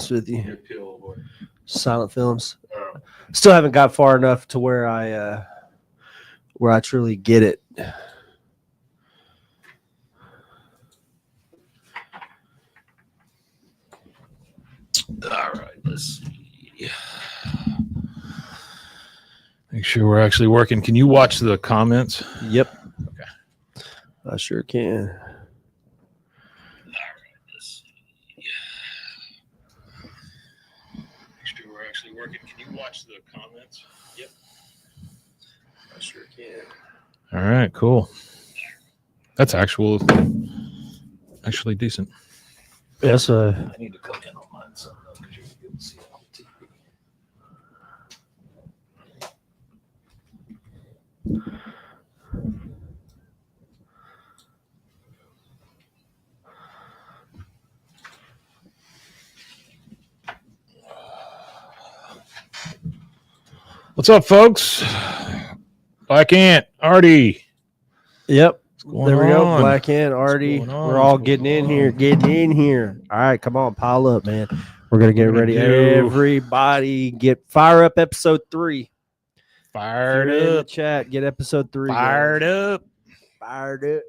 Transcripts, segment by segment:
honest with you. Silent films. Still haven't got far enough to where I truly get it. All right, let's see. Make sure we're actually working. Can you watch the comments? Yep. Okay. I sure can. All right, let's see. Make sure we're actually working. Can you watch the comments? Yep. I sure can. All right, cool. That's actually decent. Yes, I need to come in on mine some because you're able to see it on TV. What's up, folks? Black Ant, Artie. Yep. What's There we going go. on? Black Ant, Artie. What's going on? We're all What's getting in going here. on? Getting in here. All right, come on, pile up, man. We're gonna get We're gonna ready. do- Everybody, get fire up. Episode 3. Fired If you're in the up. chat. Get episode 3. Fired up. Fired up.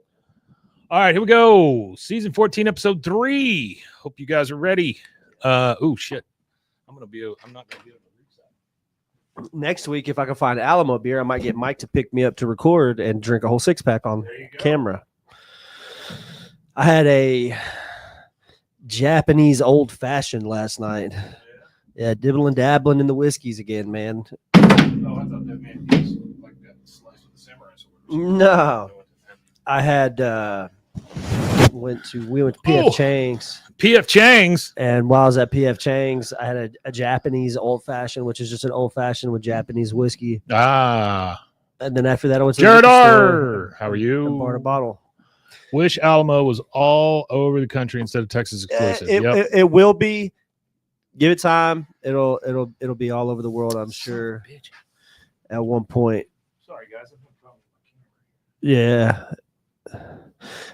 All right, here we go. Season 14, episode 3. Hope you guys are ready. Oh shit. I'm not gonna be able to reach that. Next week, if I can find Alamo beer, I might get Mike to pick me up to record and drink a whole 6-pack on There you go. camera. I had a Japanese old fashioned last night. Yeah, dibbling dabbling in the whiskeys again, man. Oh, I thought that meant he was like that slice with the samurai sword. No. I had we went to PF Oh. Chang's, PF Chang's. and while I was at PF Chang's, I had a Japanese old fashioned, which is just an old fashioned with Japanese whiskey. Ah. And then after that, I went to the Jared liquor store R. How are you? and bought a bottle. Wish Alamo was all over the country instead of Texas exclusive. Yep. It will be. Give it time. It'll be all over the world, I'm sure. At one point. Sorry, guys. I've no problem with my camera.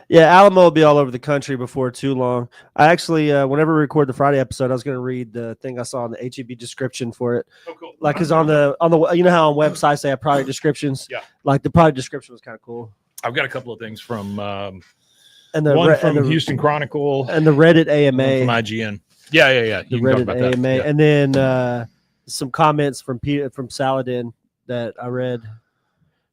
Yeah, Alamo will be all over the country before too long. I actually, whenever we record the Friday episode, I was going to read the thing I saw in the HEB description for it. Oh, cool. Like, because on the you know how on websites they have product descriptions. Yeah. Like the product description was kind of cool. I've got a couple of things from And the one Re- from and the, Houston Chronicle and the Reddit and one AMA. from IGN. Yeah. The You can talk Reddit about that. AMA, Yeah. and then some comments from Saladin that I read.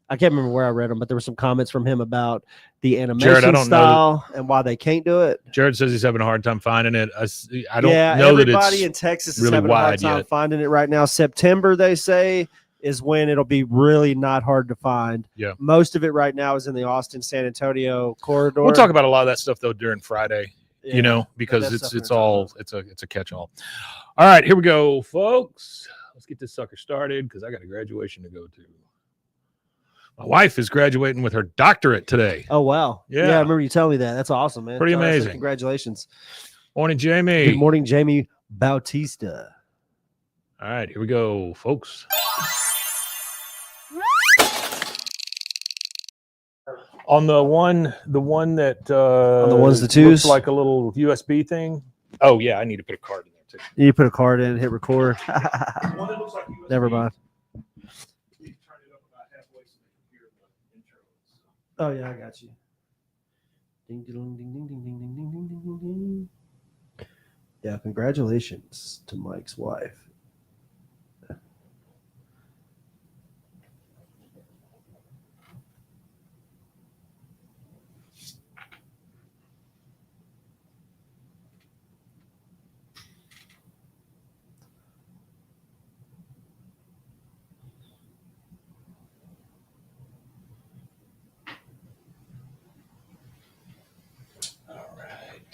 I can't remember where I read them, but there were some comments from him about the animation Jared, I don't know style and why they can't do it. Jared says he's having a hard time finding it. I don't Yeah, know that everybody it's in Texas is really having a hard wide time yet. finding it right now. September, they say, is when it'll be really not hard to find. Yeah. Most of it right now is in the Austin San Antonio corridor. We'll talk about a lot of that stuff though during Friday. Yeah. You know, because That's it's stuff it's we're all talking it's a catch-all. All right, here we go, folks. Let's get this sucker started because I got a graduation to go to. My wife is graduating with her doctorate today. Oh wow! Yeah. I remember you telling me that. That's awesome, man. Pretty So that's amazing. Congratulations. Morning, Jamie. Good morning, Jamie Bautista. All right, here we go, folks. On the one that On the ones, the looks twos? like a little USB thing. Oh yeah, I need to put a card in there too. You put a card in, hit record. One that looks like USB. Never mind. You turn it up about halfway so they can hear the intro. Oh yeah, I got you. Ding ding ding ding ding ding ding ding ding ding ding. Yeah, congratulations to Mike's wife. All right.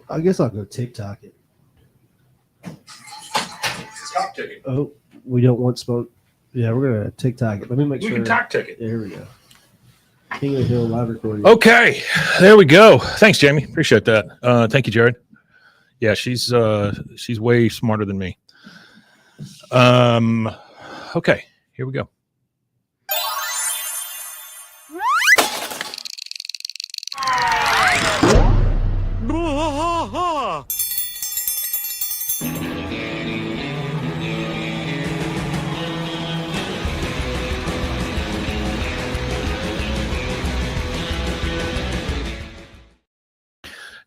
I guess I'll go TikTok it. Talk ticket. Oh, we don't want smoke. Yeah, we're gonna TikTok it. Let me make We sure. can talk ticket. Yeah, here we go. King of the Hill live recording. Okay, there we go. Thanks, Jamie. Appreciate that. Thank you, Jared. Yeah, she's way smarter than me. Okay, here we go.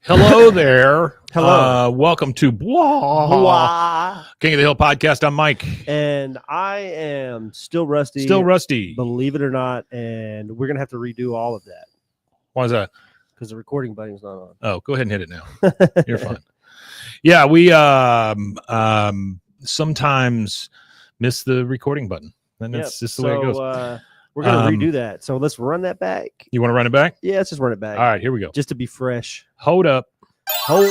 Hello there. Hello. Welcome to King of the Hill podcast. I'm Mike. And I am still rusty. Still rusty. Believe it or not. And we're going to have to redo all of that. Why is that? Because the recording button's not on. Oh, go ahead and hit it now. You're fine. Yeah, we sometimes miss the recording button. And that's just the way it goes. We're going to redo that. So let's run that back. You want to run it back? Yeah, let's just run it back. All right, here we go. Just to be fresh. Hold up. Hold.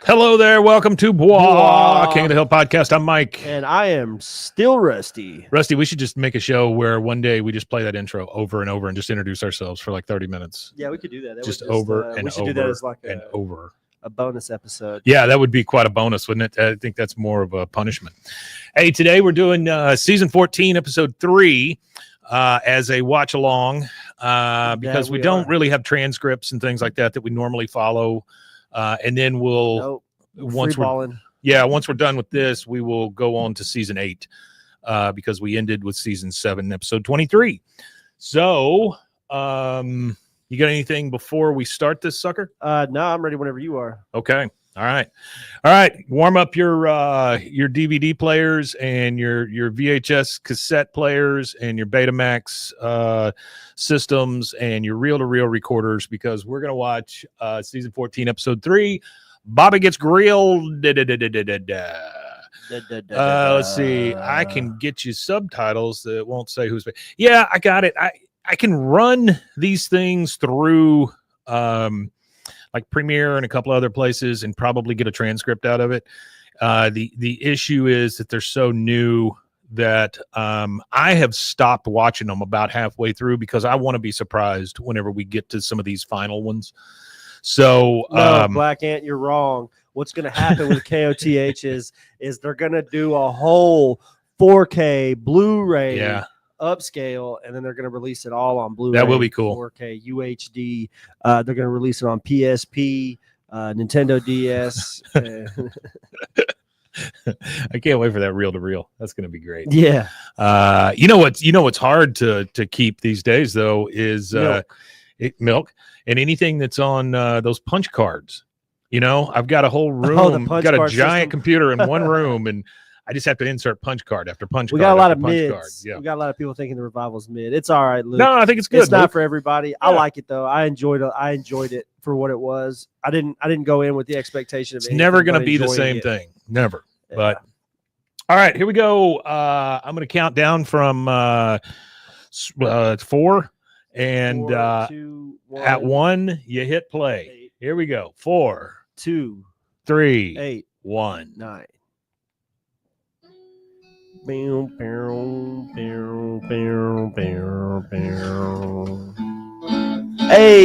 Hello there. Welcome to King of the Hill podcast. I'm Mike. And I am still rusty. Rusty, we should just make a show where one day we just play that intro over and over and just introduce ourselves for like 30 minutes. Yeah, we could do that. Just over and we should over do that as like a bonus episode. Yeah, that would be quite a bonus, wouldn't it? I think that's more of a punishment. Hey, today we're doing season 14, episode 3 as a watch along because we don't really have transcripts and things like that we normally follow. And then we'll once we're done with this, we will go on to season 8 because we ended with season 7, episode 23. So, you got anything before we start this sucker? No, I'm ready whenever you are. Okay. All right. Warm up your DVD players and your VHS cassette players and your Betamax systems and your reel-to-reel recorders because we're gonna watch season 14, episode 3. Bobby gets grilled. Let's see. I can get you subtitles that won't say who's. Yeah, I got it. I can run these things through like Premiere and a couple other places and probably get a transcript out of it. The issue is that they're so new that I have stopped watching them about halfway through because I want to be surprised whenever we get to some of these final ones. So no, Black Ant, you're wrong. What's going to happen with KOTH is they're going to do a whole 4K Blu-ray upscale, and then they're going to release it all on Blu-ray. That will be cool. 4K UHD. They're going to release it on PSP, Nintendo DS. I can't wait for that reel to reel. That's going to be great. Yeah. You know what's hard to keep these days though is milk and anything that's on those punch cards. You know, I've got a whole room, got a giant computer in one room, and I just have to insert punch card after punch card. We got a lot of mids. Card. Yeah. We got a lot of people thinking the revival's mid. It's all right, Luke. No, I think it's good. It's not for everybody. Yeah. I like it though. I enjoyed it for what it was. I didn't go in with the expectation of it's never going to be the same thing. Never. Yeah. But all right, here we go. I'm going to count down from 4 and 4, 2, 1, at 1 you hit play. 8. Here we go. 4, 2, 3, 8, 1, 9. Hey,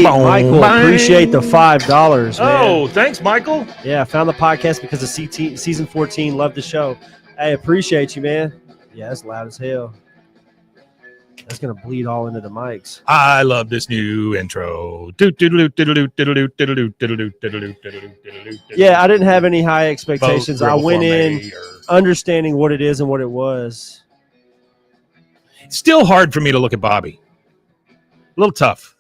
Michael, appreciate the $5, man. Oh, thanks, Michael. Yeah, I found the podcast because of season 14. Love the show. Hey, appreciate you, man. Yeah, that's loud as hell. That's going to bleed all into the mics. I love this new intro. Yeah, I didn't have any high expectations. I went in understanding what it is and what it was. It's still hard for me to look at Bobby. A little tough.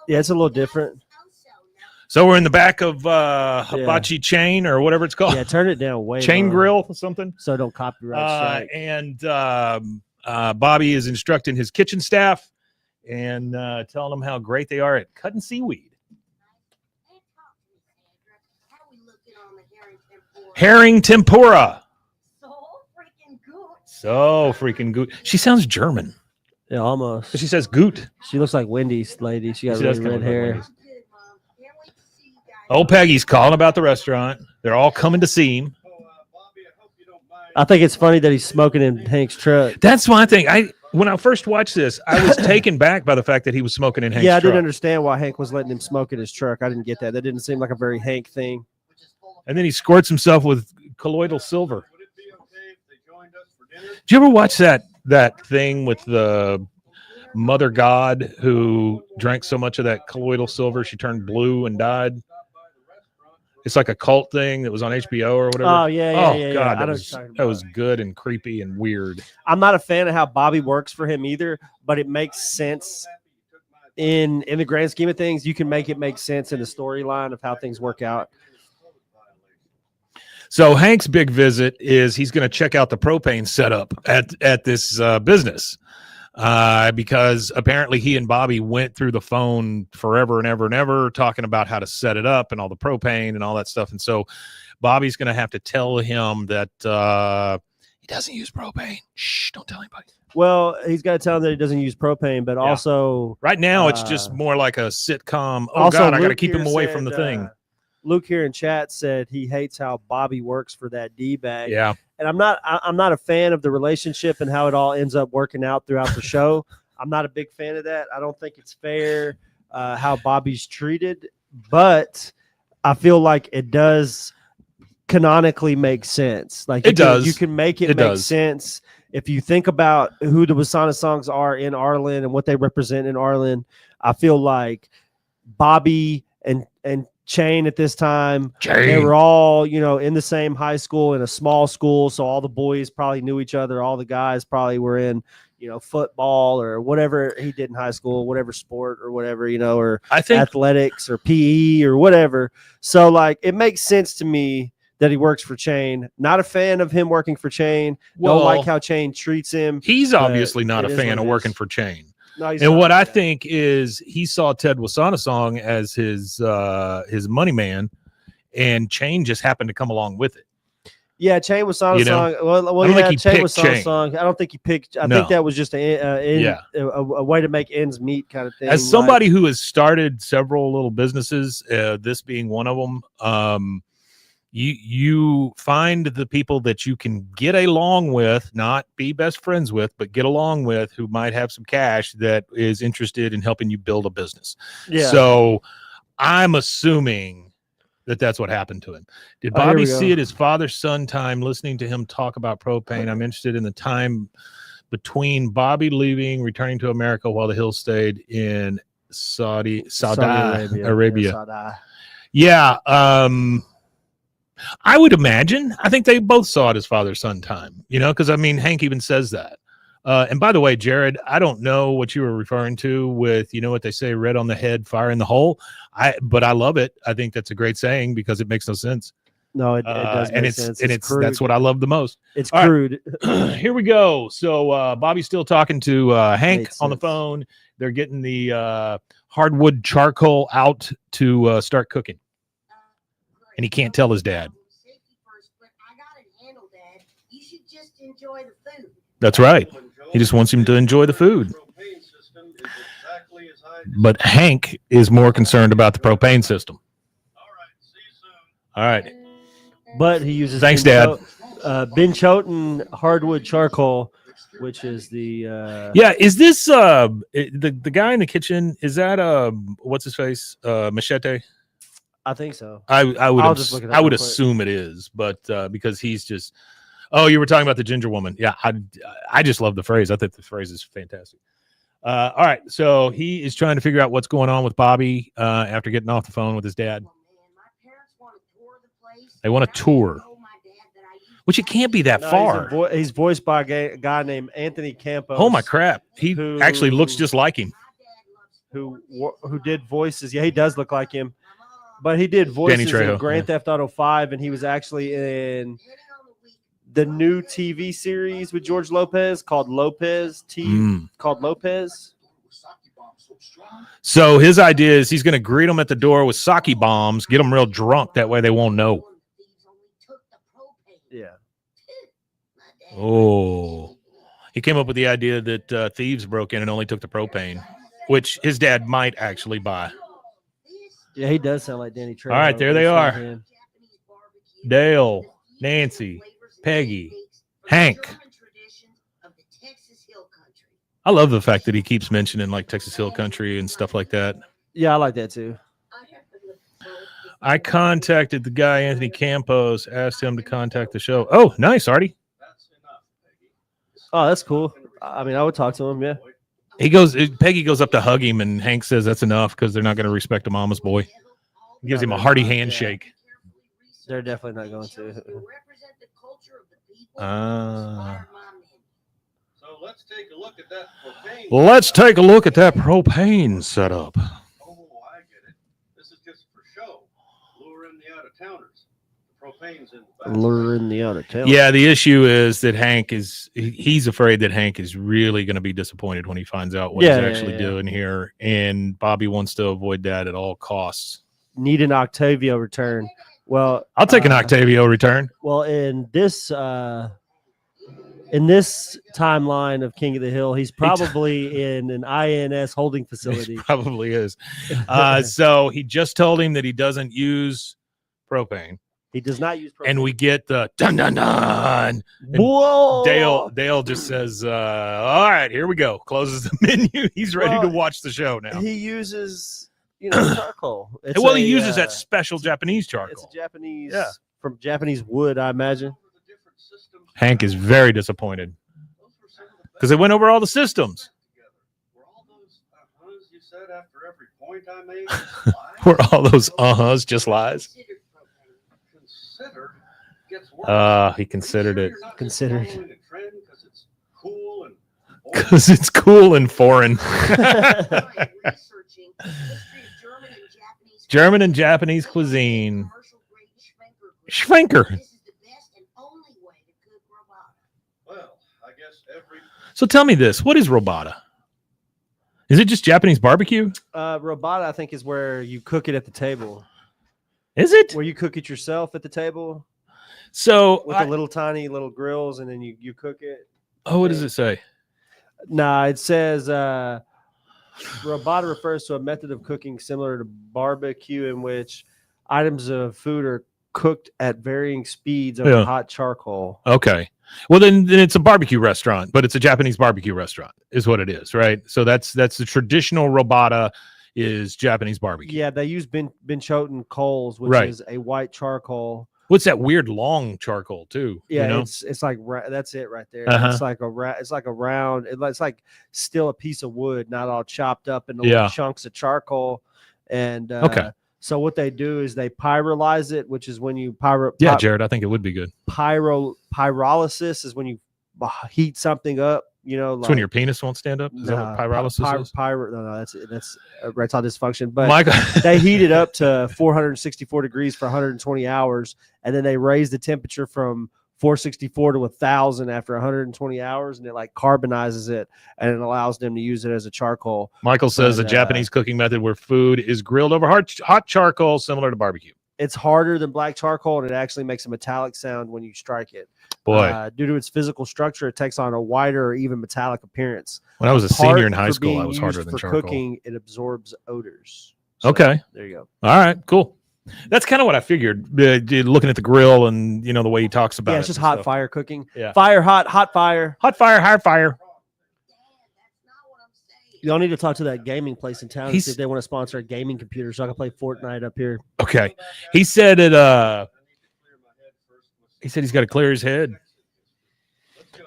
Yeah, it's a little different. So we're in the back of Hibachi Chain or whatever it's called. Yeah, turn it down way Chain low. Grill or something. So don't copyright strike. And Bobby is instructing his kitchen staff and telling them how great they are at cutting seaweed. Herring tempura. So freaking good. She sounds German. Yeah, almost. She says goot. She looks like Wendy's lady. She got really red hair. Old Peggy's calling about the restaurant. They're all coming to see him. I think it's funny that he's smoking in Hank's truck. That's one thing. When I first watched this, I was taken back by the fact that he was smoking in Hank's truck. Yeah, I didn't understand why Hank was letting him smoke in his truck. I didn't get that. That didn't seem like a very Hank thing. And then he squirts himself with colloidal silver. Did you ever watch that thing with the mother god who drank so much of that colloidal silver she turned blue and died? It's like a cult thing that was on HBO or whatever. Oh, yeah. God, that was good and creepy and weird. I'm not a fan of how Bobby works for him either, but it makes sense in the grand scheme of things. You can make it make sense in the storyline of how things work out. So Hank's big visit is he's going to check out the propane setup at this business. Because apparently he and Bobby went through the phone forever and ever and ever talking about how to set it up and all the propane and all that stuff. And so Bobby's going to have to tell him that he doesn't use propane. Shh, don't tell anybody. Well, he's got to tell him that he doesn't use propane, but also... Right now, it's just more like a sitcom. Oh, God, I got to keep him away from the thing. Luke here in chat said he hates how Bobby works for that D-bag. Yeah. And I'm not a fan of the relationship and how it all ends up working out throughout the show. I'm not a big fan of that. I don't think it's fair how Bobby's treated, but I feel like it does canonically make sense. Like it does. You can make it make sense if you think about who the WAAAKOTH songs are in Arlen and what they represent in Arlen. I feel like Bobby and Chain at this time, they were all, in the same high school in a small school. So all the boys probably knew each other. All the guys probably were in, football or whatever he did in high school, whatever sport or whatever, or I think athletics or PE or whatever. So like, it makes sense to me that he works for Chain. Not a fan of him working for Chain. Don't like how Chain treats him. He's obviously not a fan of working for Chain. No, and what I think is he saw Ted Wasana as his money man, and Chain just happened to come along with it. Yeah, Chain Wasana song. Well, I don't think he Chain picked Chain. Song. I don't think he picked. I think that was just a way to make ends meet kind of thing. As somebody who has started several little businesses, this being one of them, you find the people that you can get along with, not be best friends with, but get along with, who might have some cash that is interested in helping you build a business. Yeah. So I'm assuming that that's what happened to him. Did Bobby see it as father-son time, listening to him talk about propane? I'm interested in the time between Bobby leaving, returning to America while the Hills stayed in Saudi Arabia. Yeah. I would imagine. I think they both saw it as father-son time, because Hank even says that. And by the way, Jared, I don't know what you were referring to with, what they say, red on the head, fire in the hole. But I love it. I think that's a great saying because it makes no sense. No, it does make sense. And it's that's what I love the most. It's crude. Right. Here we go. So Bobby's still talking to Hank on the phone. They're getting the hardwood charcoal out to start cooking. And he can't tell his dad. That's right. He just wants him to enjoy the food. But Hank is more concerned about the propane system. All right. But he uses Ben Choten hardwood charcoal, which is the is this the guy in the kitchen? Is that what's his face? Machete? I think so. I would assume it is, but because he's just. Oh, you were talking about the ginger woman. Yeah, I just love the phrase. I think the phrase is fantastic. All right, so he is trying to figure out what's going on with Bobby after getting off the phone with his dad. They want a tour, which it can't be that far. He's voiced by a guy named Anthony Campos. Oh my crap! He actually looks just like him. Who did voices? Yeah, he does look like him. But he did voices in Grand Theft Auto 5, and he was actually in the new TV series with George Lopez called Lopez. Called Lopez. So his idea is he's going to greet them at the door with sake bombs, get them real drunk. That way they won't know. Yeah. Oh. He came up with the idea that thieves broke in and only took the propane, which his dad might actually buy. Yeah, he does sound like Danny Trejo. All right, there they are. Dale, Nancy, Peggy, Hank. I love the fact that he keeps mentioning like Texas Hill Country and stuff like that. Yeah, I like that too. I contacted the guy, Anthony Campos, asked him to contact the show. Oh, nice, Artie. Oh, that's cool. I mean, I would talk to him, yeah. Peggy goes up to hug him, and Hank says that's enough because they're not going to respect a mama's boy. He gives him a hearty handshake. They're definitely not going to. So let's take a look at that propane. Let's take a look at that propane setup. Oh, I get it. This is just for show. Luring the out-of-towners. The propane's in the back. Luring the out-of-town. Yeah, the issue is that he's afraid that Hank is really going to be disappointed when he finds out what he's actually doing here, and Bobby wants to avoid that at all costs. Need an Octavio return. Well, I'll take an Octavio return. Well, in this timeline of King of the Hill, he's probably in an INS holding facility. He probably is. So he just told him that he doesn't use propane. He does not use propane. And we get the dun dun dun. Whoa! Dale just says, all right, here we go. Closes the menu. He's ready to watch the show now. He uses, charcoal. He uses that special Japanese charcoal. It's a Japanese, from Japanese wood, I imagine. Hank is very disappointed because they went over all the systems. Were all those you said after every point I made? Were all those just lies? He considered it. Considered. Because it's cool and foreign. German and Japanese cuisine. Schwenker. So tell me this. What is robata? Is it just Japanese barbecue? Robata, I think, is where you cook it at the table. Is it? Where you cook it yourself at the table? So with the little tiny little grills, and then you cook it. Oh, what does it say? Nah, it says robata refers to a method of cooking similar to barbecue in which items of food are cooked at varying speeds over hot charcoal. Okay. Well, then it's a barbecue restaurant, but it's a Japanese barbecue restaurant is what it is, right? So that's the traditional robata is Japanese barbecue. Yeah, they use Benchoten coals, which is a white charcoal. What's that weird long charcoal too? Yeah, it's like that's it right there. It's like a round. It's like still a piece of wood, not all chopped up into little chunks of charcoal. And so what they do is they pyrolyze it, which is when you Jared, I think it would be good. Pyrolysis is when you heat something up. It's when your penis won't stand up. Is that what pyrolysis is? No, that's erectile dysfunction. But they heat it up to 464 degrees for 120 hours, and then they raise the temperature from 464 to 1,000 after 120 hours, and it like carbonizes it, and it allows them to use it as a charcoal. Michael says a Japanese cooking method where food is grilled over hot charcoal, similar to barbecue. It's harder than black charcoal, and it actually makes a metallic sound when you strike it. Boy, due to its physical structure, it takes on a whiter or even metallic appearance. When I was a senior in high school, I was harder than charcoal. For cooking, it absorbs odors. So, okay, there you go. All right, cool. That's kind of what I figured. Looking at the grill and the way he talks about it. Yeah, it's just hot fire cooking. Yeah, fire, hot fire, hot fire, high fire. Y'all need to talk to that gaming place in town and see if they want to sponsor a gaming computer so I can play Fortnite up here. Okay. He said it. He said he's got to clear his head.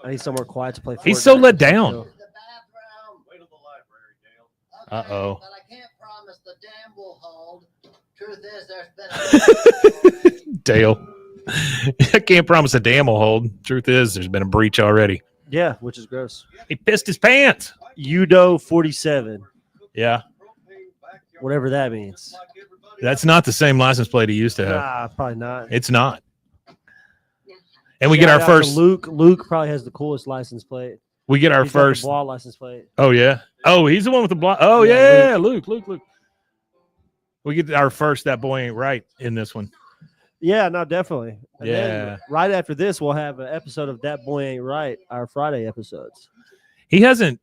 I need somewhere quiet to play Fortnite. He's so let down. Uh-oh. But I can't promise the dam will hold. Truth is, there's been Dale. I can't promise the dam will hold. Truth is, there's been a breach already. Yeah, which is gross. He pissed his pants. Udo 47. Yeah. Whatever that means. That's not the same license plate he used to have. Nah, probably not. It's not. And we get our first. Luke probably has the coolest license plate. We get our first BWAAAKOTH license plate. Oh yeah. Oh, he's the one with the block. Oh yeah, Luke. We get our first That Boy Ain't Right in this one. Yeah, no, definitely. And yeah. Then right after this, we'll have an episode of That Boy Ain't Right, our Friday episodes. He hasn't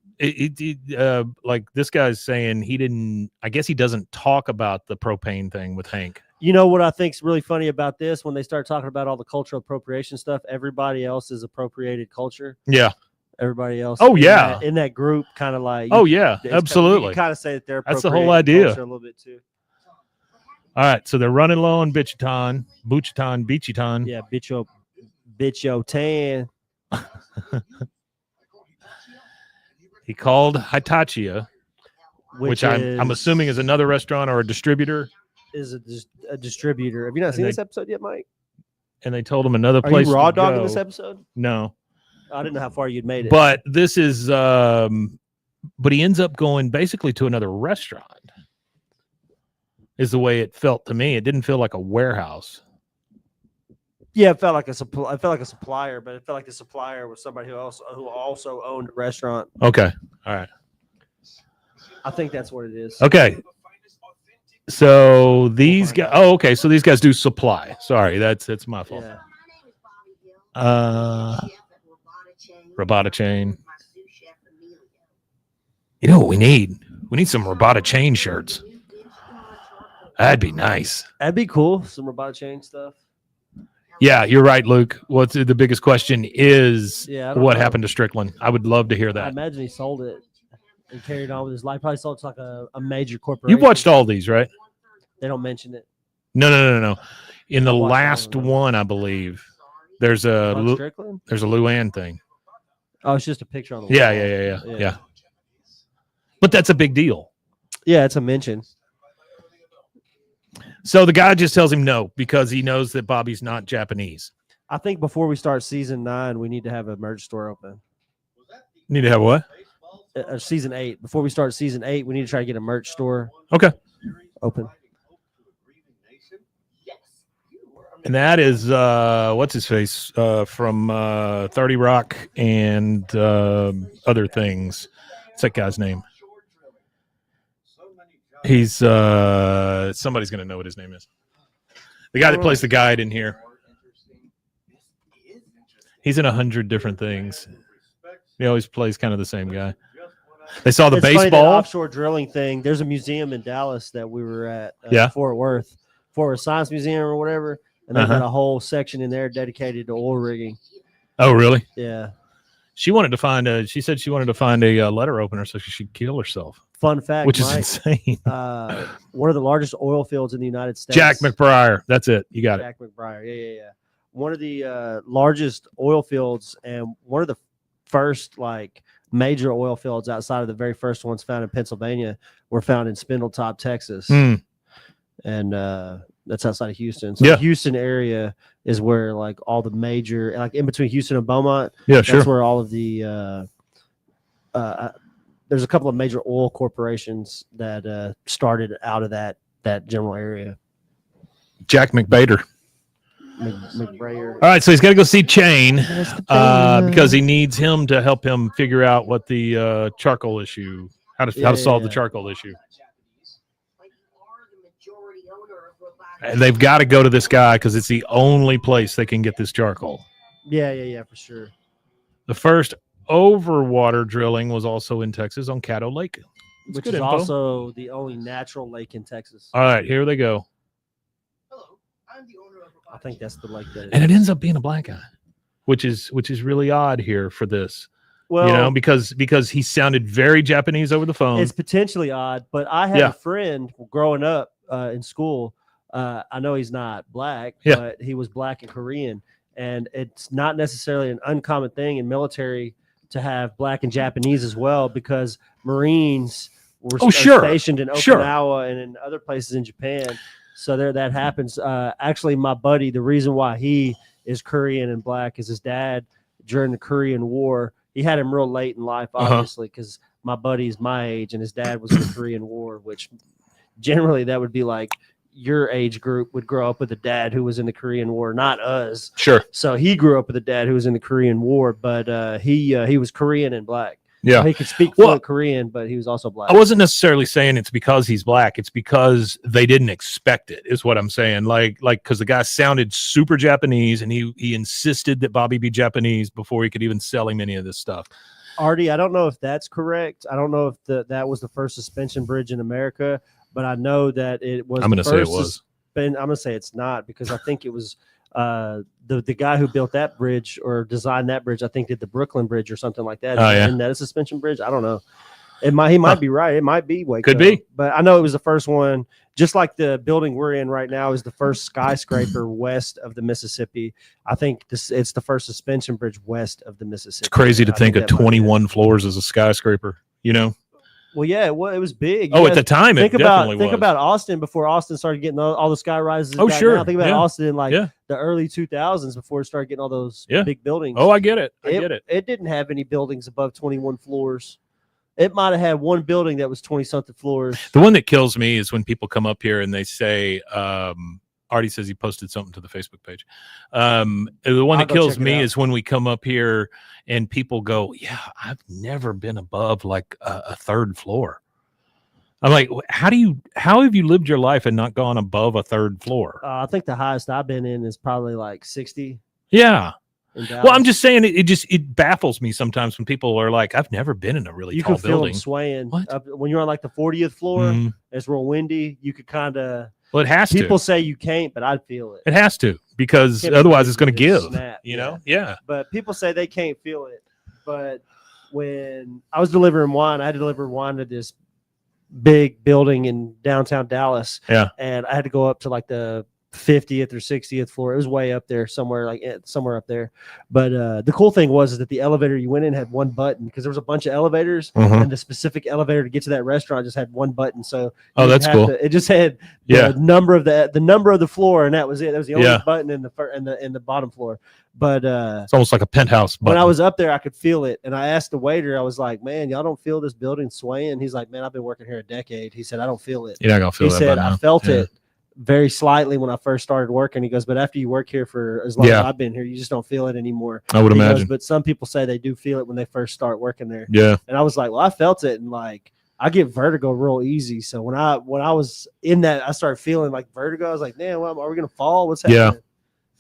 Like this guy's saying he didn't. I guess he doesn't talk about the propane thing with Hank. You know what I think's really funny about this? When they start talking about all the cultural appropriation stuff, everybody else is appropriated culture. Yeah. Everybody else. Oh, yeah. In that group, kind of like. Oh yeah, absolutely. You kind of say that they're. That's the whole idea. A little bit too. All right, so they're running low on Bichiton, Beachiton. Yeah, bitcho tan. He called Hitachia, which I'm assuming is another restaurant or a distributor. Is a distributor. Have you not seen this episode yet, Mike? And they told him another Are place. you raw to dogging go. this episode? No, I didn't know how far you'd made it. but this is. But he ends up going basically to another restaurant. Is the way it felt to me. It didn't feel like a warehouse. Yeah, it felt like a supplier, but it felt like the supplier was somebody who also owned a restaurant. Okay, all right. I think that's what it is. Okay. So these guys. Oh, okay. So these guys do supply. Sorry, that's my fault. Yeah. Robata chain. You know what we need? We need some Robata chain shirts. That'd be nice. That'd be cool. Some robot chain stuff. Yeah, you're right, Luke. What's the biggest question is what know. happened to Strickland? I would love to hear I that. imagine he sold it and carried on with his life. Probably sold it to like a major corporation. You've watched all these, right? They don't mention it. No. In the watched last all of them. one, I believe, there's a Strickland? Luann thing. Oh, it's just a picture on the wall. Yeah. But that's a big deal. Yeah, it's a mention. So the guy just tells him no because he knows that Bobby's not Japanese. I think before we start season 9, we need to have a merch store open. Need to have what? Season 8. Before we start season 8, we need to try to get a merch store Okay. open. And that is what's his face from 30 Rock and other things. What's that guy's name? He's somebody's gonna know what his name is. The guy that plays the guide in here. He's in 100 different things. He always plays kind of the same guy. They saw the It's funny, that baseball offshore drilling thing. There's a museum in Dallas that we were at. Fort Worth Science Museum or whatever, and they've got a whole section in there dedicated to oil rigging. Oh, really? Yeah. She wanted to find a. She said she wanted to find a letter opener so she could kill herself. Fun fact, which Mike, is insane. One of the largest oil fields in the United States. Jack McBrayer. That's it. You got Jack McBrayer. Yeah. One of the largest oil fields and one of the first like major oil fields outside of the very first ones found in Pennsylvania were found in Spindletop, Texas. it. And that's outside of Houston. So the Houston area is where like all the major, like in between Houston and Beaumont. Yeah, sure. That's where all of the there's a couple of major oil corporations that started out of that general area. Jack McBader. McBrayer. All right, so he's got to go see Chain because he needs him to help him figure out what the charcoal issue, how to solve the charcoal issue. And they've got to go to this guy because it's the only place they can get this charcoal. Yeah, for sure. The first overwater drilling was also in Texas on Caddo Lake. That's which is info. Also the only natural lake in Texas. All right, here they go. Hello, I'm the owner of I think that's the lake that. And it ends up being a black guy, which is really odd here for this. Well, because he sounded very Japanese over the phone. It's potentially odd, but I had a friend growing up in school. I know he's not black, but he was black and Korean, and it's not necessarily an uncommon thing in military to have black and Japanese as well, because Marines were stationed in Okinawa and in other places in Japan. So that happens. Actually, my buddy, the reason why he is Korean and black is his dad during the Korean War. He had him real late in life, obviously, because my buddy's my age and his dad was in the Korean War, which generally that would be like your age group would grow up with a dad who was in the Korean War, not us. Sure. So he grew up with a dad who was in the Korean War, but he was Korean and black. Yeah. So he could speak fluent Korean, but he was also black. I wasn't necessarily saying it's because he's black. It's because they didn't expect it, is what I'm saying. Like, because the guy sounded super Japanese, and he insisted that Bobby be Japanese before he could even sell him any of this stuff. Artie, I don't know if that's correct. I don't know if that was the first suspension bridge in America, but I know that it was. I'm going to say it was. I'm going to say it's not, because I think it was the guy who built that bridge or designed that bridge. I think did the Brooklyn Bridge or something like that. Oh, yeah. Isn't that a suspension bridge? I don't know. He might be right. It might be Waco. Could be. But I know it was the first one. Just like the building we're in right now is the first skyscraper west of the Mississippi. I think it's the first suspension bridge west of the Mississippi. It's crazy to think of that might be it. 21 floors as a skyscraper, you know? Well, yeah, it was big. At the time, it definitely was. Think about Austin before Austin started getting all the sky rises. Oh, sure. Now. Think about Yeah. Austin in Yeah. the early 2000s before it started getting all those Yeah. big buildings. Oh, I get it. I get it. It didn't have any buildings above 21 floors. It might have had one building that was 20-something floors. The one that kills me is when people come up here and they say, Artie says he posted something to the Facebook page. The one that kills me is when we come up here and people go, yeah, I've never been above like a third floor. I'm like, how have you lived your life and not gone above a third floor? I think the highest I've been in is probably like 60. Yeah. Well, I'm just saying it baffles me sometimes when people are like, I've never been in a really tall building. You can feel them swaying. What? When you're on like the 40th floor, it's real windy. You could kind of. Well, it has People say you can't, but I'd feel it. It has to, because otherwise it's going to give. Snap, you know? Yeah. But people say they can't feel it. But when I was delivering wine, I had to deliver wine to this big building in downtown Dallas. Yeah. And I had to go up to like the 50th or 60th floor. It was way up there, somewhere up there. But the cool thing was that the elevator you went in had one button, because there was a bunch of elevators, and the specific elevator to get to that restaurant just had one button. So that's cool. It just had the number of the floor, and that was it. That was the only button in the bottom floor. But it's almost like a penthouse button. When I was up there, I could feel it, and I asked the waiter, I was like, "Man, y'all don't feel this building swaying?" He's like, "Man, I've been working here a decade." He said, "I don't feel it." You're not gonna feel that. He said, "I felt it very slightly when I first started working." He goes, "But after you work here for as long as I've been here, you just don't feel it anymore." I would imagine. But some people say they do feel it when they first start working there. Yeah. And I was like, well, I felt it, and like I get vertigo real easy. So when I was in that, I started feeling like vertigo. I was like, "Man, are we gonna fall? What's happening?"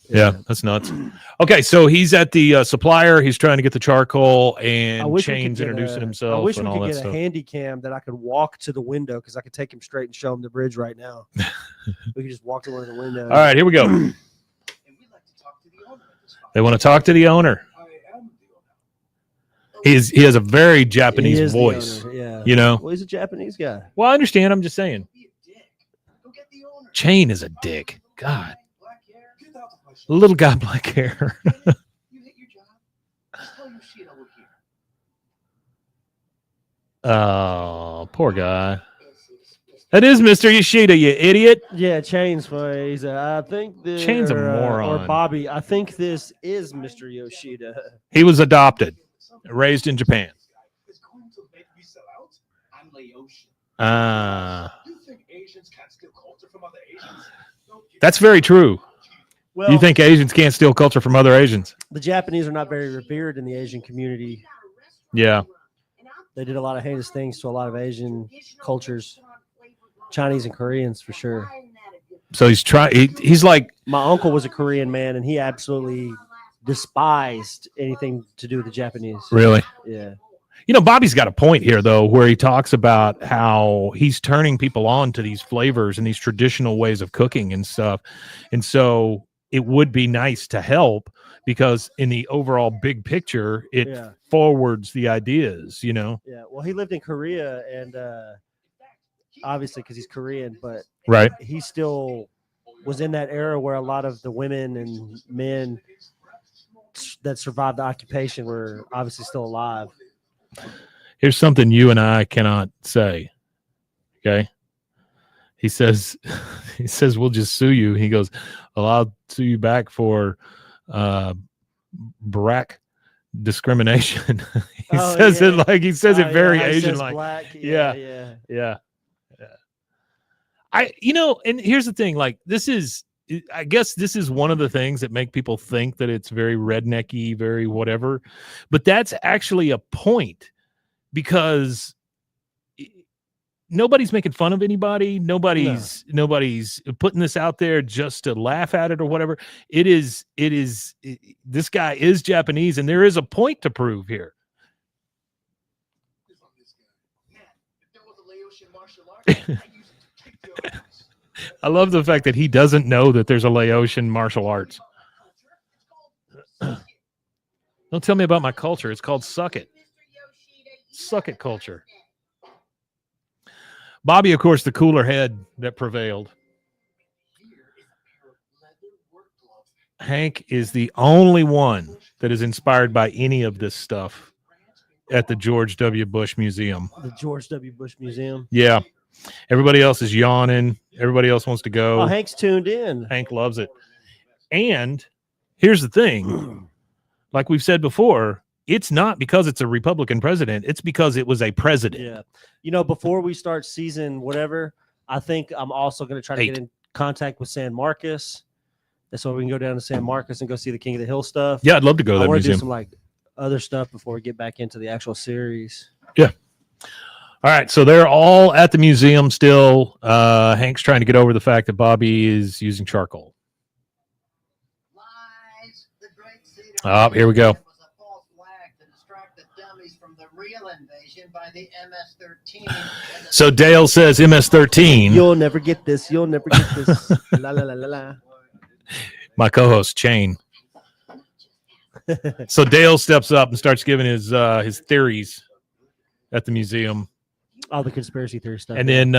Yeah, that's nuts. Okay, so he's at the supplier. He's trying to get the charcoal, and Shane's introducing himself. I wish and we all could that get stuff. a handy cam that I could walk to the window, because I could take him straight and show him the bridge right now. We could just walk to one of the windows. All right, here we go. They want to talk to the owner. He has a very Japanese voice. Yeah. You know? Well, he's a Japanese guy. Well, I understand. I'm just saying. Shane is a dick. God. Little guy, black hair. Oh, poor guy. That is Mr. Yoshida, you idiot. Yeah, Chain's funny. I think Chain's a moron. Or Bobby. I think this is Mr. Yoshida. He was adopted, raised in Japan. That's very true. Well, you think Asians can't steal culture from other Asians? The Japanese are not very revered in the Asian community. Yeah. They did a lot of heinous things to a lot of Asian cultures, Chinese and Koreans for sure. So he's trying. He's like, my uncle was a Korean man, and he absolutely despised anything to do with the Japanese. Really? Yeah. You know, Bobby's got a point here, though, where he talks about how he's turning people on to these flavors and these traditional ways of cooking and stuff. And so it would be nice to help, because in the overall big picture, it forwards the ideas, you know? Yeah. Well, he lived in Korea, and obviously because he's Korean, but he still was in that era where a lot of the women and men that survived the occupation were obviously still alive. Here's something you and I cannot say. Okay. He says, we'll just sue you. He goes, well, I'll sue you back for BWAAAKOTH discrimination. He says it very Asian like. Black. Yeah. And here's the thing, like, I guess this is one of the things that make people think that it's very rednecky, very whatever, but that's actually a point, because nobody's making fun of anybody. Nobody's putting this out there just to laugh at it or whatever. This guy is Japanese, and there is a point to prove here. I love the fact that he doesn't know that there's a Laotian martial arts. Don't tell me about my culture. It's called suck it. Suck it culture. Bobby, of course, the cooler head that prevailed. Hank is the only one that is inspired by any of this stuff at the George W. Bush Museum. The George W. Bush Museum. Yeah. Everybody else is yawning. Everybody else wants to go. Oh, Hank's tuned in. Hank loves it. And here's the thing. Like we've said before, it's not because it's a Republican president. It's because it was a president. Yeah. You know, before we start season whatever, I think I'm also going to try to get in contact with San Marcos. That's why we can go down to San Marcos and go see the King of the Hill stuff. Yeah, I'd love to go to that I want to do museum. some like other stuff before we get back into the actual series. Yeah. All right. So they're all at the museum still. Hank's trying to get over the fact that Bobby is using charcoal. Lies. The Great Cedar Oh, here we go. was a false flag to distract the dummies from the real invasion by the MS-13. and the So Dale says MS-13. You'll never get this. You'll never get this. La la la la la. My co-host Shane. So Dale steps up and starts giving his theories at the museum, All the conspiracy theory stuff. and then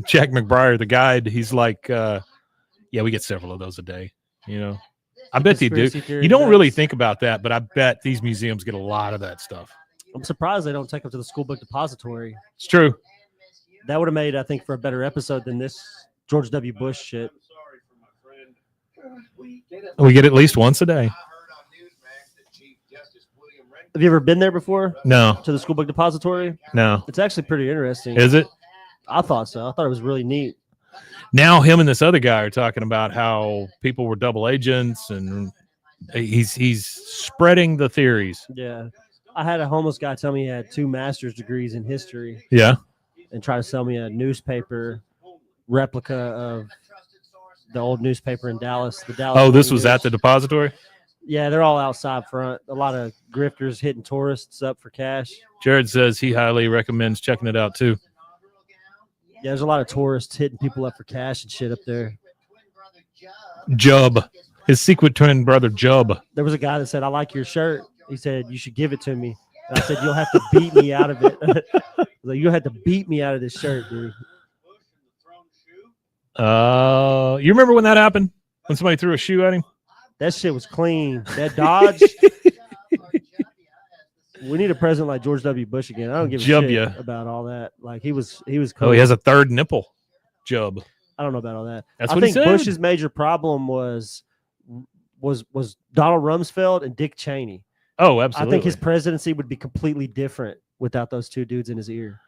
Jack McBriar, the guide, he's like, "Yeah, we get several of those a day." You know, I bet they do. Conspiracy theory You don't really nuts. think about that, but I bet these museums get a lot of that stuff. I'm surprised they don't take them to the school book depository. It's true. That would have made, I think, for a better episode than this George W. Bush shit. I'm sorry for my friend. We get at least once a day. Have you ever been there before No, to the school book depository? no. It's actually pretty interesting. Is it? I thought so. I thought it was really neat. Now him and this other guy are talking about how people were double agents, and he's spreading the theories. Yeah. I had a homeless guy tell me he had 2 master's degrees in history Yeah. and try to sell me a newspaper replica of the old newspaper in Dallas. The Dallas. Oh, this Morning was at News. the depository? Yeah, they're all outside front. A lot of grifters hitting tourists up for cash. Jared says he highly recommends checking it out too. Yeah, there's a lot of tourists hitting people up for cash and shit up there. Jub. His secret twin brother Jub. There was a guy that said, "I like your shirt." He said, "You should give it to me." And I said, "You'll have to beat me out of it." Like, you'll have to beat me out of this shirt, dude. You remember when that happened? When somebody threw a shoe at him? That shit was clean. That Dodge. We need a president like George W. Bush again. I don't give a Jub shit ya. about all that. Like he was cool. Oh, he has a third nipple. Jub. I don't know about all that. That's I what he think said. Bush's major problem was Donald Rumsfeld and Dick Cheney. Oh, I absolutely. think his presidency would be completely different without those 2 dudes in his ear.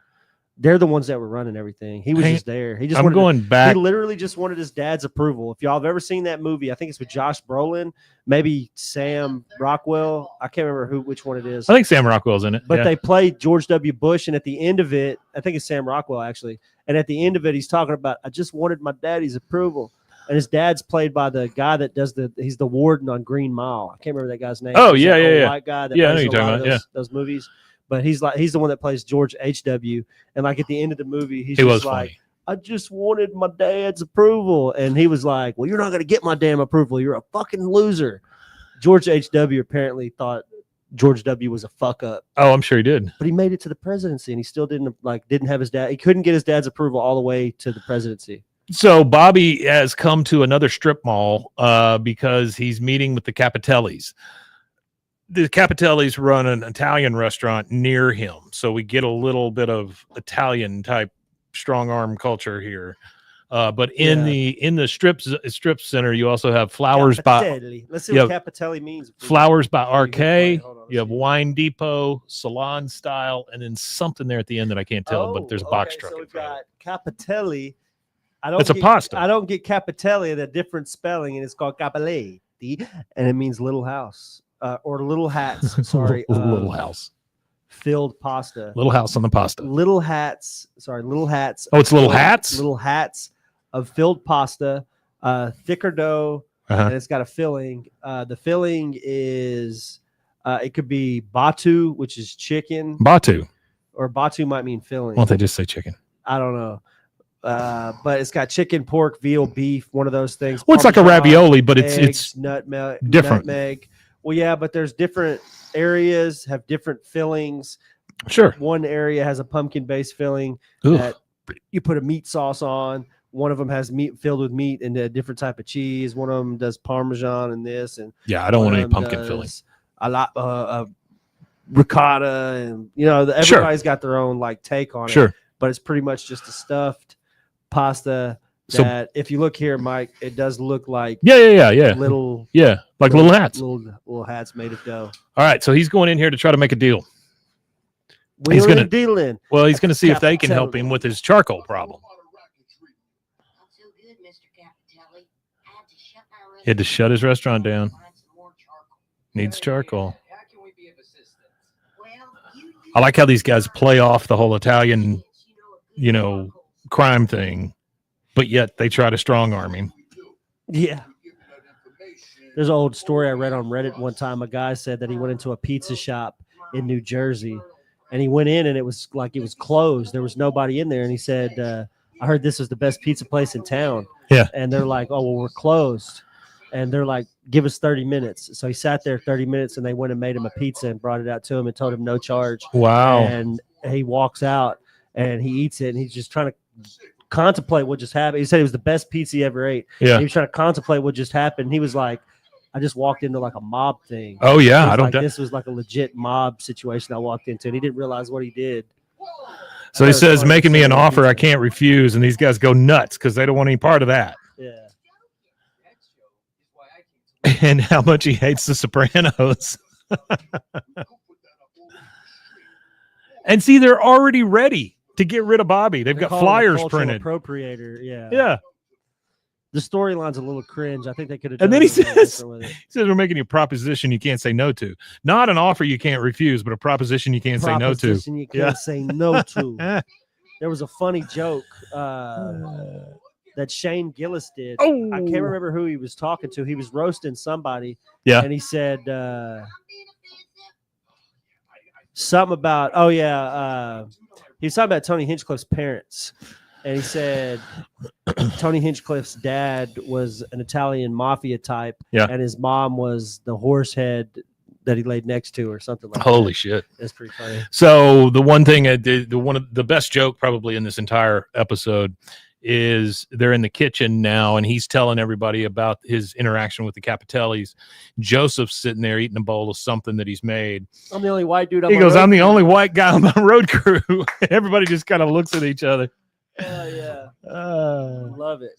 They're the ones that were running everything. He was Hey, just there. He just I'm wanted going he back. literally just wanted his dad's approval. If y'all have ever seen that movie, I think it's with Josh Brolin, maybe Sam Rockwell. I can't remember which one it is. I think Sam Rockwell's in it. But yeah. they played George W. Bush, and at the end of it, I think it's Sam Rockwell actually. And at the end of it, he's talking about, "I just wanted my daddy's approval." And his dad's played by the guy that does he's the warden on Green Mile. I can't remember that guy's name. Oh, He's yeah, that yeah, old yeah. white guy that Yeah, I know plays you're in a lot talking of about, those movies. But he's the one that plays George H.W. And like at the end of the movie, he's He was just like, funny. "I just wanted my dad's approval." And he was like, "Well, you're not going to get my damn approval. You're a fucking loser." George H.W. apparently thought George W. was a fuck up, Oh, I'm sure he did. but he made it to the presidency and he still didn't have his dad. He couldn't get his dad's approval all the way to the presidency. So Bobby has come to another strip mall because he's meeting with the Capitellis. The Capitellis run an Italian restaurant near him, so we get a little bit of Italian type strong arm culture here. But in the strip center, you also have Flowers by Capitelli. Let's see you what Capitelli means. Flowers by Hold on, Arcade. hold on, You have let's see. Wine Depot, Salon Style, and then something there at the end that I can't tell. But there's a box okay, truck. So in we've front of got it. Capitelli. I don't It's a get, pasta. I don't get Capitelli, the different spelling, and it's called Capelletti, and it means little house or little hats. Sorry, little house. filled pasta. Little house on the pasta. Little hats. Sorry, little hats. Oh, it's little filled- hats? Little hats of filled pasta, thicker dough, Uh-huh. and it's got a filling. The filling is it could be batu, which is chicken, Batu. or batu might mean filling. Why don't they just say chicken? I don't know. But it's got chicken, pork, veal, beef, one of those things. Well, it's like a Parmesan, ravioli, but it's eggs, nutmeg, different. Nutmeg. Well, yeah, but there's different areas have different fillings. sure. One area has a pumpkin-based filling Ooh. that you put a meat sauce on. One of them has meat filled with meat and a different type of cheese. One of them does Parmesan and this, and Yeah, I don't want one any of them pumpkin does filling. A lot ricotta, and everybody's got their own like take on it. Sure. But it's pretty much just a stuffed pasta So- that, if you look here, Mike, it does look like Yeah. little Yeah, like little hats. little hats made of dough. All right, so he's going in here to try to make a deal. He's gonna- gonna deal in. Well, he's going to see if they can Capitelli. help him with his charcoal problem. Not so good, Mr. Capitelli. I had to shut my He had to shut his restaurant down. Find some more charcoal. Needs charcoal. How can we be of assistance? Well, I like how these guys play off the whole Italian, crime thing, but yet they try to strong arm him. Yeah. There's an old story I read on Reddit one time. A guy said that he went into a pizza shop in New Jersey, and he went in and it was closed. There was nobody in there, and he said, I heard this was the best pizza place in town. Yeah. And they're like, oh, well, we're closed. And they're like, give us 30 minutes. So he sat there 30 minutes, and they went and made him a pizza and brought it out to him and told him no charge. Wow. And he walks out and he eats it, and he's just trying to contemplate what just happened. He said it was the best pizza he ever ate. Yeah. He was trying to contemplate what just happened. He was like, I just walked into like a mob thing. Oh, He yeah. was I don't like, doubt. this was like a legit mob situation I walked into, and he didn't realize what he did. So I he thought it was says, funny. making me an So offer I pizza. can't refuse. And these guys go nuts because they don't want any part of that. Yeah. That show is why I came to And how much he hates the Sopranos. And see, they're already ready to get rid of Bobby. They've They got call him a flyers cultural printed. Appropriator. Yeah. Yeah. The storyline's a little cringe. I think they could have. And done then he it a little says- different with it. He says, we're making you a proposition you can't say no to. Not an offer you can't refuse, but a proposition you can't say no to. Proposition you can't Yeah. say no to. There was a funny joke that Shane Gillis did. Oh. I can't remember who he was talking to. He was roasting somebody. Yeah. And he said something about, he was talking about Tony Hinchcliffe's parents. And he said Tony Hinchcliffe's dad was an Italian mafia type. Yeah. And his mom was the horse head that he laid next to, or something like that. Holy shit. That's pretty funny. So the one thing one of the best joke probably in this entire episode is they're in the kitchen now, and he's telling everybody about his interaction with the Capitellis. Joseph's sitting there eating a bowl of something that he's made. I'm the only white dude. He goes, I'm the only white guy on my road crew. Everybody just kind of looks at each other. Oh, yeah. Uh, Love it.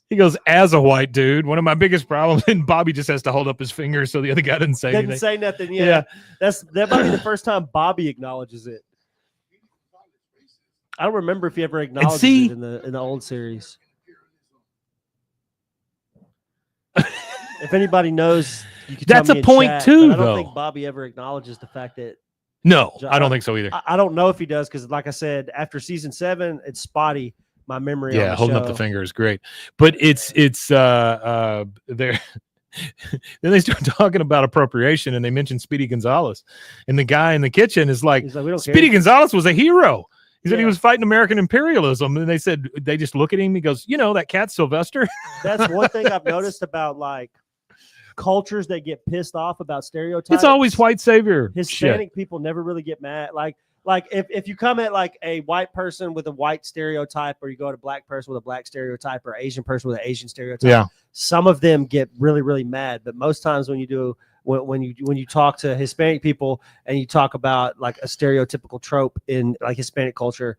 he goes, as a white dude, one of my biggest problems, and Bobby just has to hold up his finger so the other guy doesn't say Didn't anything. say nothing. Yeah. Yeah. That might be the first time Bobby acknowledges it. I don't remember if he ever acknowledged see- it in the old series. If anybody knows, you can That's tell me a in point chat, too, but I don't though. think Bobby ever acknowledges the fact that No, I don't think so either. I don't know if he does, because like I said, after season 7, it's spotty. My memory. on Yeah, the holding up the show. finger is great. But it's there. Then they start talking about appropriation, and they mention Speedy Gonzalez, and the guy in the kitchen is like, He's like, we don't Speedy care. Gonzalez was a hero. He said he Yeah. was fighting American imperialism, and they said they just look at him. He goes, that cat Sylvester. That's one thing I've noticed about like cultures that get pissed off about stereotypes. It's always white savior. shit. Hispanic people never really get mad. Like if you come at like a white person with a white stereotype, or you go at a black person with a black stereotype, or Asian person with an Asian stereotype, Yeah. some of them get really, really mad. But most times when you talk to Hispanic people and you talk about like a stereotypical trope in like Hispanic culture,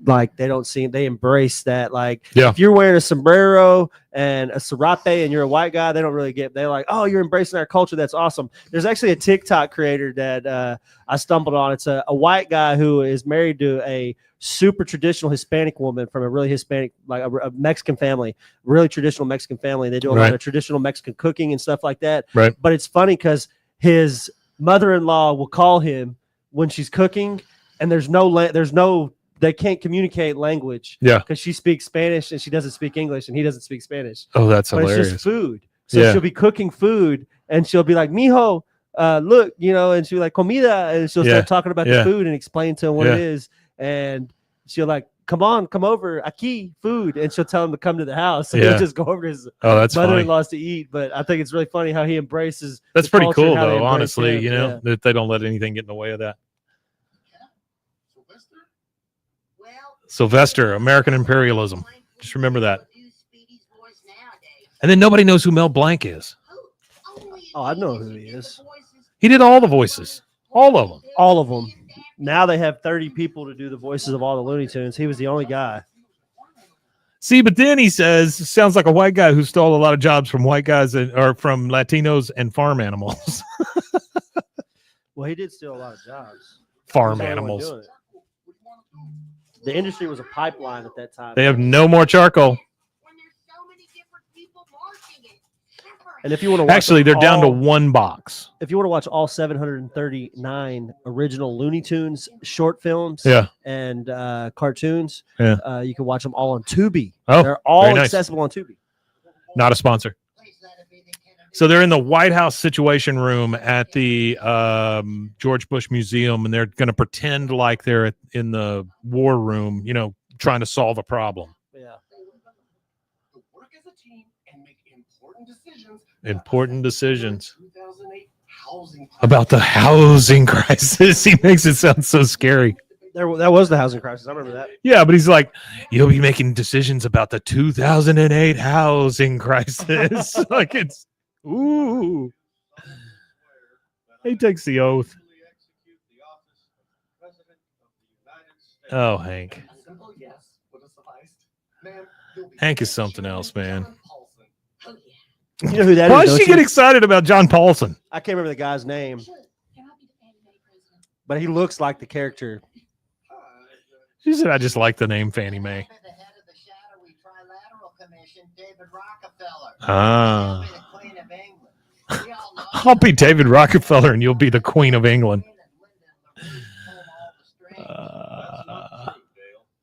like they embrace that. Like Yeah. if you're wearing a sombrero and a serape and you're a white guy, they don't really they're like, oh, you're embracing our culture. That's awesome. There's actually a TikTok creator that I stumbled on. It's a white guy who is married to a super traditional Hispanic woman from a really Hispanic, like a Mexican family, really traditional Mexican family. They do a lot Right. of traditional Mexican cooking and stuff like that. Right. But it's funny because his mother-in-law will call him when she's cooking, and they can't communicate language. Yeah. Because she speaks Spanish and she doesn't speak English, and he doesn't speak Spanish. Oh, that's But it's hilarious. just food. So Yeah. she'll be cooking food, and she'll be like, mijo, look, and she'll be like, comida, and she'll Yeah. start talking about Yeah. the food and explain to him what Yeah. it is. And she'll like come over, Aki, food, and she'll tell him to come to the house. So Yeah. he'll just go over to his Oh, that's funny. mother-in-law's to eat. But I think it's really funny how he embraces. That's the pretty culture and cool, how they though. embrace Honestly, him. you know, Yeah. that they don't let anything get in the way of that. Well, Sylvester, American imperialism. Just remember that. And then nobody knows who Mel Blanc is. Oh, I know who he is. He did all the voices, all of them. All of them. Now they have 30 people to do the voices of all the Looney Tunes. He was the only guy. See, but then he says, sounds like a white guy who stole a lot of jobs from white guys or from Latinos and farm animals. Well, he did steal a lot of jobs. Farm He was the only one animals. doing it. The industry was a pipeline at that time. They have no more charcoal. And if you want to watch Actually, they're down to all- one box. If you want to watch all 739 original Looney Tunes short films Yeah. and cartoons, Yeah. you can watch them all on Tubi. Oh, They're all very nice. accessible on Tubi. Not a sponsor. So they're in the White House Situation Room at the George Bush Museum, and they're going to pretend like they're in the war room, you know, trying to solve a problem. Yeah. Work as a team and make important decisions. Important decisions 2008 housing about the housing crisis. He makes it sound so scary. That was the housing crisis. I remember that. Yeah, but he's like, you'll be making decisions about the 2008 housing crisis. Like it's, ooh. He takes the oath. Oh, Hank. A simple yes would have sufficed. Ma'am, you'll be Hank is something else, man. John Paulson. Oh, yeah. You know who that Why is? does don't she get you? excited about John Paulson? I can't remember the guy's name, Can I be the Fannie Mae president? but he looks like the character. She said, I just like the name Fannie Mae. The head of the shadowy trilateral commission, David Rockefeller. Ah. She'll be the Queen of England. We all know I'll be David Rockefeller and you'll be the Queen of England.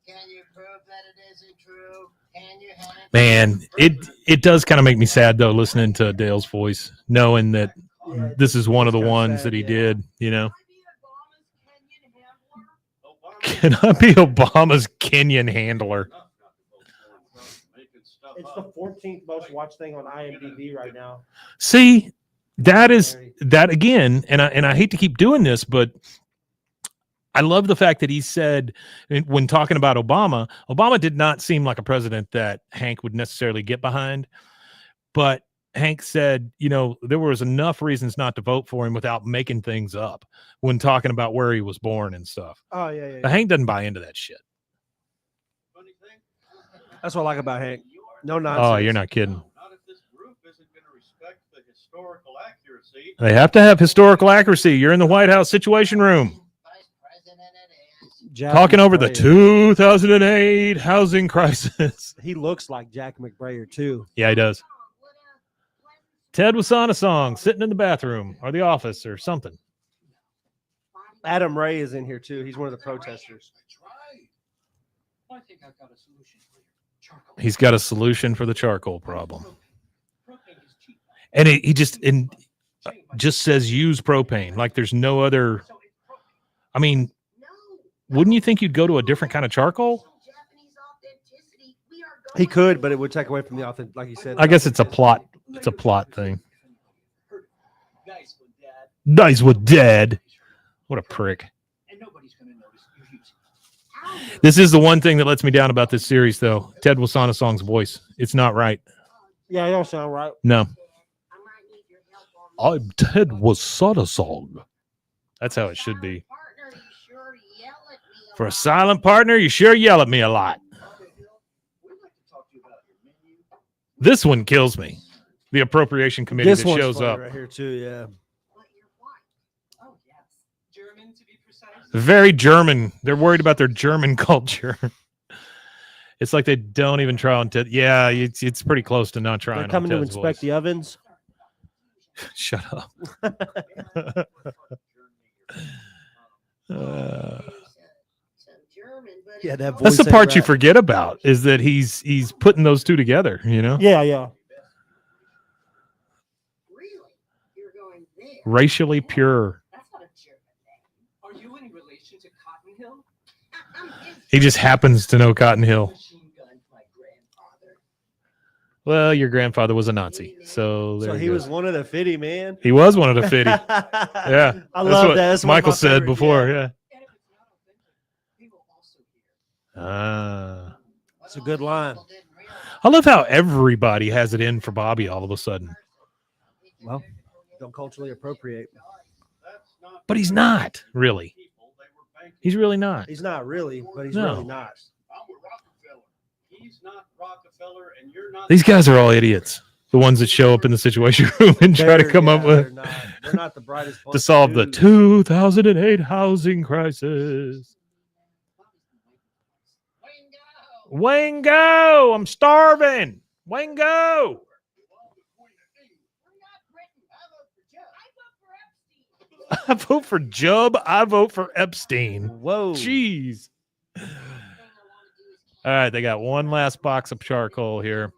Can you prove that it isn't true? Can you have Man, it does kind of make me sad, though, listening to Dale's voice, knowing that this is one of the ones that he did, you know. Can I be Obama's Kenyan handler? It's the 14th most watched thing on IMDb right now. See, that is that again, and I hate to keep doing this, but I love the fact that he said when talking about Obama did not seem like a president that Hank would necessarily get behind, but Hank said, you know, there was enough reasons not to vote for him without making things up when talking about where he was born and stuff. Oh, yeah. But Hank doesn't buy into that shit. That's what I like about Hank. No nonsense. Oh, you're not kidding. Not if this group isn't going to respect the historical accuracy. They have to have historical accuracy. You're in the White House Situation Room Vice President it is? Jack talking over the McBrayer. 2008 housing crisis. He looks like Jack McBrayer, too. Yeah, he does. Ted Wasana song, sitting in the bathroom or the office or something. Adam Ray is in here, too. He's one of the protesters. That's right. I think I've got a solution for you. Charcoal. He's got a solution for the charcoal problem. Propane is cheap. And he just says use propane. Like there's no other. So it's propane. I mean, wouldn't you think you'd go to a different kind of charcoal? He could, but it would take away from the authentic, like you said. I guess it's a plot. It's a plot thing. Nice one, Dad. Nice with dead. What a prick. And nobody's going to notice you use it. This is the one thing that lets me down about this series, though. Ted Wasana song's voice. It's not right. Yeah, you don't sound right. No. I'm Ted Wasana song. That's how it should be. For a silent partner, you sure yell at me a lot. We'd like to talk to you about your menu. This one kills me. The appropriation committee This that one's shows funny up. right here, too, yeah. Oh, yes. German, to be precise. Very German. They're worried about their German culture. It's like they don't even try on Ted. Yeah, it's pretty close to not trying. They're coming to on Ted's inspect voice. the ovens. Shut up. Yeah, that voice That's the ain't part you right. forget about is that he's putting those two together. You know, Yeah. Really? You're going there? racially pure. That's not a German name. Are you in relation to Cotton Hill? He just happens to know Cotton Hill. Machine guns my grandfather. Well, your grandfather was a Nazi, so there So you he go. was one of the 50, man. He was one of the 50. Yeah, I that's love what that. That's one of Michael my said favorite- before. yeah. Yeah. And if it's not authentic, we will also hear. Ah. That's a good line. People didn't realize I love how everybody has it in for Bobby all of a sudden, Well, don't culturally appropriate. That's not but he's not really. people. They were banking. He's really not. He's not really, but he's No. really not. I'm with Rockefeller. He's not Rockefeller, and you're not. These guys are all idiots. The ones that show up in the Situation Room and try to They're- come up yeah, with they're not the brightest bunch to of solve the dudes. 2008 housing crisis. Wingo! Wango, I'm starving. Wango. We're not Britain. I vote for Joe. I vote for Jubb. I vote for Epstein. Whoa. Jeez. All right, they got one last box of charcoal here.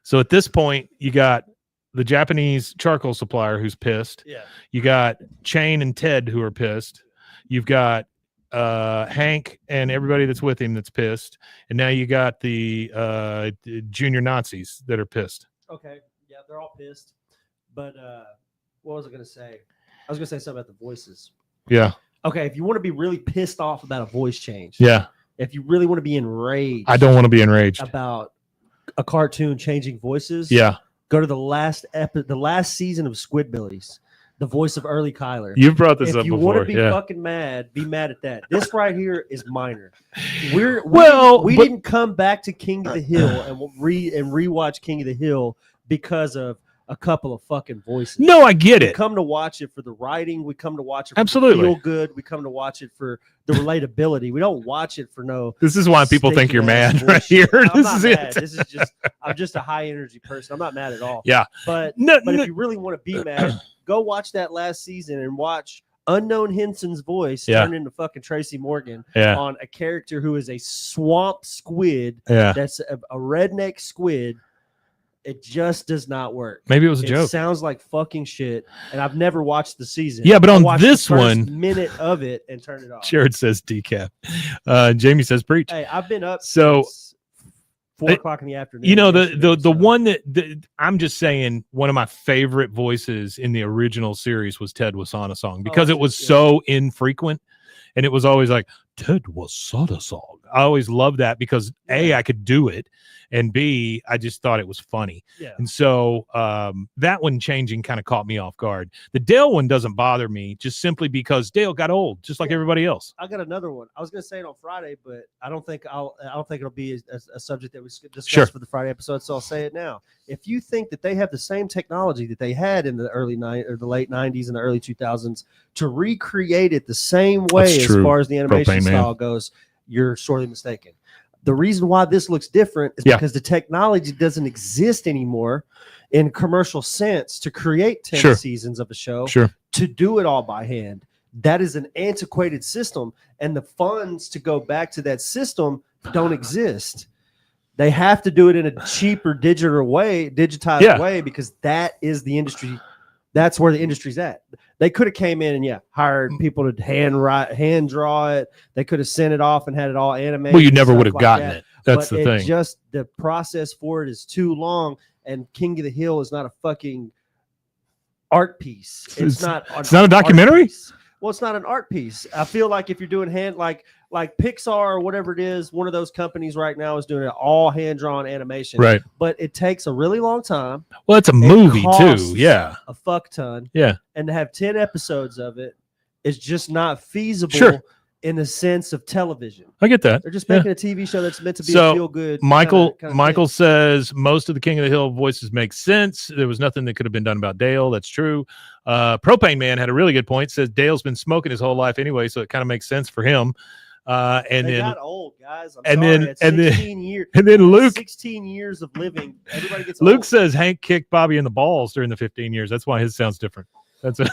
So at this point, you got the Japanese charcoal supplier who's pissed. Yeah. You got Chain and Ted who are pissed. You've got Hank and everybody that's with him that's pissed. And now you got the junior Nazis that are pissed. Okay. Yeah, they're all pissed. But what was I going to say? I was going to say something about the voices. Yeah. Okay, if you want to be really pissed off about a voice change, Yeah. if you really want to be enraged I don't want to be enraged. about a cartoon changing voices, Yeah. go to the last season of Squidbillies, the voice of Early Kyler. You've brought this If up you want before. to be Yeah. fucking mad, be mad at that. This right here is minor. Well, We but- didn't come back to King of the Hill and rewatch King of the Hill because of a couple of fucking voices. No, I get We it. come to watch it for the writing. We come to watch it for Absolutely. the feel good. We come to watch it for the relatability. We don't watch it for no. This is why people think you're stinking-ass mad right bullshit. here. I'm This not is mad. it. This is just I'm just a high energy person. I'm not mad at all. Yeah. But No, but no, if you really want to be mad, go watch that last season and watch unknown Henson's voice Yeah. turn into fucking Tracy Morgan yeah. on a character who is a swamp squid. Yeah. That's a redneck squid. It just does not work. Maybe it was a It joke. sounds like fucking shit, and I've never watched the season. Yeah, but I on watched this the first one- minute of it and turn it off. Jared says decaf. Jamie says preach. Hey, I've been up So, since 4:00 in the afternoon. You know, the yesterday, so- one that I'm just saying, one of my favorite voices in the original series was Ted Wasana because it was yeah. so infrequent, and it was always like Ted Wasana. I always loved that because A, I could do it, and B, I just thought it was funny. Yeah. And so that one changing kind of caught me off guard. The Dale one doesn't bother me just simply because Dale got old, just like Yeah. everybody else. I got another one. I was going to say it on Friday, but I don't think it'll be a subject that we discuss Sure. for the Friday episode. So I'll say it now. If you think that they have the same technology that they had in the the late 90s and the early 2000s to recreate it the same way That's as true. far as the animation Propane Man. style goes, you're sorely mistaken. The reason why this looks different is Yeah. because the technology doesn't exist anymore in commercial sense to create 10 Sure. seasons of a show Sure. to do it all by hand. That is an antiquated system, and the funds to go back to that system don't exist. They have to do it in a cheaper digitized Yeah. way because that is the industry. That's where the industry's at. They could have came in and hired people to hand draw it. They could have sent it off and had it all animated. Well, you and never stuff would have like gotten that. it. That's But the thing. Just the process for it is too long, and King of the Hill is not a fucking art piece. It's not. it's not a an art documentary? piece. Well, it's not an art piece. I feel like if you're doing hand like Pixar or whatever it is, one of those companies right now is doing it all hand drawn animation. Right. But it takes a really long time, Well, it's a movie costs too. Yeah. a fuck ton. Yeah. And to have 10 episodes of it is just not feasible Sure. in the sense of television. I get that. They're just Yeah. making a TV show that's meant to be So, a feel good. Michael kinda Michael thing. says most of the King of the Hill voices make sense. There was nothing that could have been done about Dale. That's true. Propane Man had a really good point. Says Dale's been smoking his whole life anyway, so it kind of makes sense for him. And they then got old, guys. I'm and sorry. then- At and then- 16 years. and then Luke 16 years of living. Everybody gets Luke old. says Hank kicked Bobby in the balls during the 15 years. That's why his sounds different. That's a,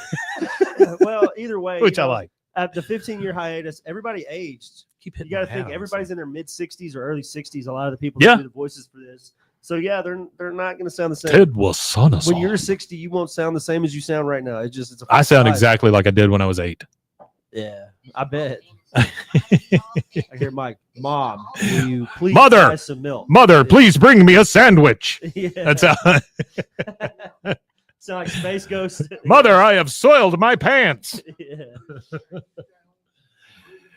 Well, either way, which I like. At the 15-year hiatus, everybody aged. Keep You hitting got to my think house. everybody's in their mid 60s or early 60s. A lot of the people Yeah. that do the voices for this. So yeah, they're not going to sound the same. Ted was son of When you're 60, you won't sound the same as you sound right now. It's a I sound fact. exactly like I did when I was 8. Yeah, I bet. I hear Mike, Mom, will you please Mother! buy some milk? Mother, please bring me a sandwich. Yeah. That's how. Sound like Space Ghost. Mother, I have soiled my pants. Yeah.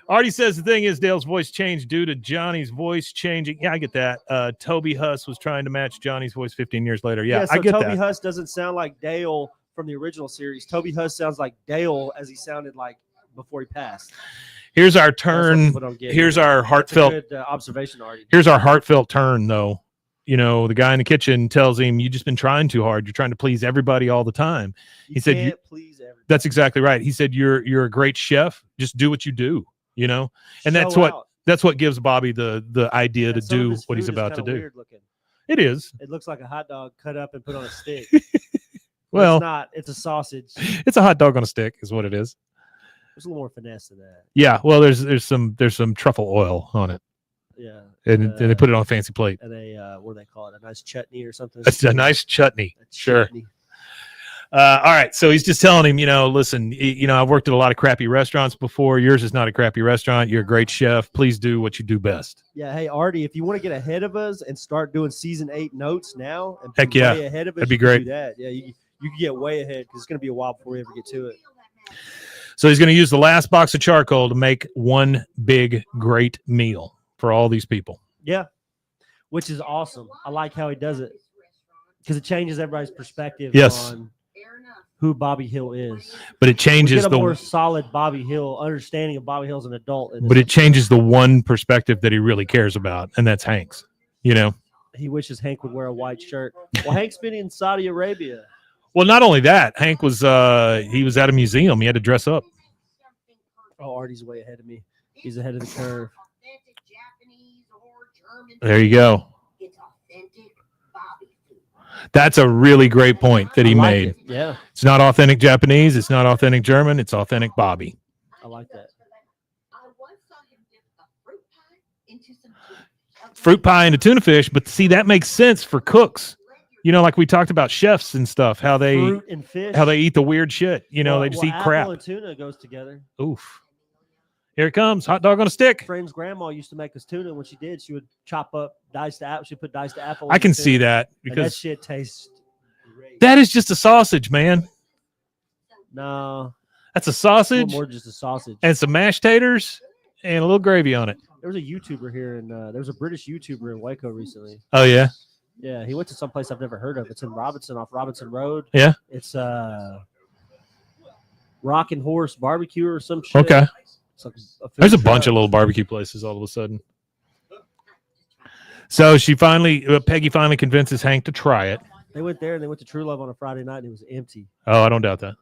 Artie says the thing is Dale's voice changed due to Johnny's voice changing. Yeah, I get that. Toby Huss was trying to match Johnny's voice 15 years later. Yeah, So I get Toby that. Huss doesn't sound like Dale from the original series. Toby Huss sounds like Dale as he sounded like before he passed. Here's our That's what turn. people don't get. Here's our That's a heartfelt. good observation, Artie. Here's our heartfelt turn, though. You know, the guy in the kitchen tells him, "You just been trying too hard. You're trying to please everybody all the time." He said, Can't please everybody. That's exactly right. He said, "You're a great chef. Just do what you do." You know, and that's Show what out. that's what gives Bobby the idea Yeah, to some of do his what he's food is about to kinda do. weird looking. It is. It looks like a hot dog cut up and put on a stick. Well, it's not. It's a sausage. it's a hot dog on a stick, is what it is. There's a little more finesse to that. Yeah. Well, there's some truffle oil on it, Yeah. and they put it on a fancy plate. And what do they call it? A nice chutney or something. It's a nice chutney. A Sure. chutney. All right. So he's just telling him, listen, I've worked at a lot of crappy restaurants before. Yours is not a crappy restaurant. You're a great chef. Please do what you do best. Yeah. Hey, Artie, if you want to get ahead of us and start doing season 8 notes now, and Heck be yeah. way ahead of us, That'd be you can great. do that. Yeah, you can get way ahead because it's going to be a while before we ever get to it. So he's going to use the last box of charcoal to make one big, great meal for all these people. Yeah, which is awesome. I like how he does it because it changes everybody's perspective Yes. on who Bobby Hill is. But it We changes get a more the solid Bobby Hill understanding of Bobby Hill as an adult. but it changes the one perspective that he really cares about, and that's Hank's. He wishes Hank would wear a white shirt. Well, Hank's been in Saudi Arabia. Well, not only that, Hank was he was at a museum. He had to dress up. Oh, Artie's way ahead of me. He's ahead of the curve. There you go. That's a really great point that he I like made. it. Yeah, It's not authentic Japanese. It's not authentic German. It's authentic Bobby. I like that. Fruit pie into tuna fish, but see, that makes sense for cooks. Like we talked about chefs and stuff, how they Fruit and fish. eat the weird shit. They just eat crap. Apple and tuna goes together. Oof. Here it comes. Hot dog on a stick. Friend's grandma used to make us tuna. When she did, she would chop up diced apple. She'd put diced apple. I in the can see tuna, that and that because shit tastes great. that is just a sausage, man. No, That's a it's a little sausage more just a sausage. and some mashed taters and a little gravy on it. There was a YouTuber here, and there was a British YouTuber in Waco recently. Oh, yeah. Yeah, he went to some place I've never heard of. It's in Robinson, off Robinson Road. Yeah. It's Rockin' Horse Barbecue or some shit. Okay. It's like a food There's a bunch truck. of little barbecue places all of a sudden. So Peggy finally convinces Hank to try it. They went there and they went to True Love on a Friday night and it was empty, Oh, I don't doubt that.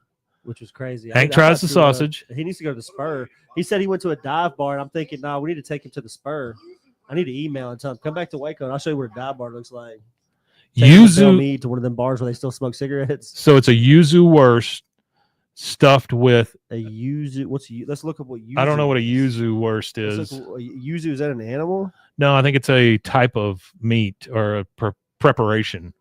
which was crazy. Hank I tries thought the True Love- sausage. He needs to go to the Spur. He said he went to a dive bar, and I'm thinking, nah, we need to take him to the Spur. I need to email and tell him, come back to Waco, and I'll show you what a dive bar looks like. Take him to Bell Yuzu. Mead, to one of them bars where they still smoke cigarettes. So it's a yuzu wurst stuffed with. A yuzu. Let's look up what yuzu. I don't know what a is. yuzu wurst Let's is. look- yuzu, is that an animal? No, I think it's a type of meat or a preparation.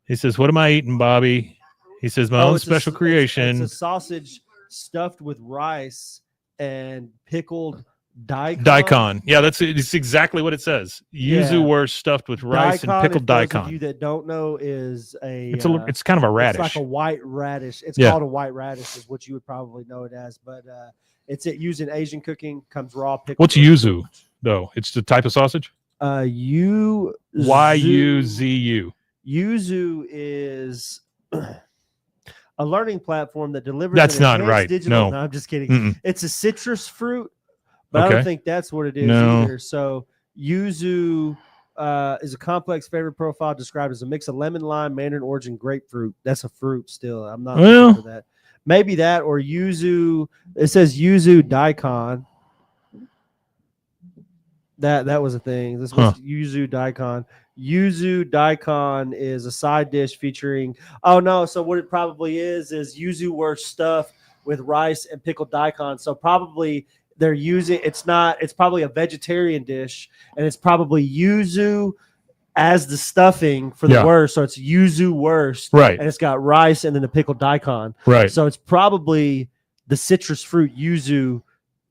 He says, "What am I eating, Bobby?" He says, "My own it's a special s- creation." It's a sausage stuffed with rice and pickled daikon. Daikon. Yeah, it's exactly what it says. Yuzu Yeah. wurst stuffed with rice Daikon, and pickled if those of daikon. you that don't know, is a It's kind of a radish. It's like a white radish. It's Yeah. called a white radish, is what you would probably know it as. But it's used in Asian cooking. Comes raw. Pickled. What's yuzu though? It's the type of sausage. Yuzu. Yuzu. Yuzu is a learning platform that delivers. That's an not enhanced right. Digital, No. I'm just kidding. Mm-mm. It's a citrus fruit, but I Okay. don't think that's what it is No. either. So yuzu is a complex flavor profile described as a mix of lemon, lime, mandarin origin, grapefruit. That's a fruit still. I'm not Well- looking for that. Maybe that or yuzu. It says yuzu daikon. That was a thing. This was yuzu daikon. Yuzu daikon is a side dish featuring. Oh no! So what it probably is yuzu wurst stuff with rice and pickled daikon. So probably they're using. It's not. It's probably a vegetarian dish, and it's probably yuzu as the stuffing for the Yeah. wurst. So it's yuzu wurst, Right. and it's got rice and then the pickled daikon. Right. So it's probably the citrus fruit yuzu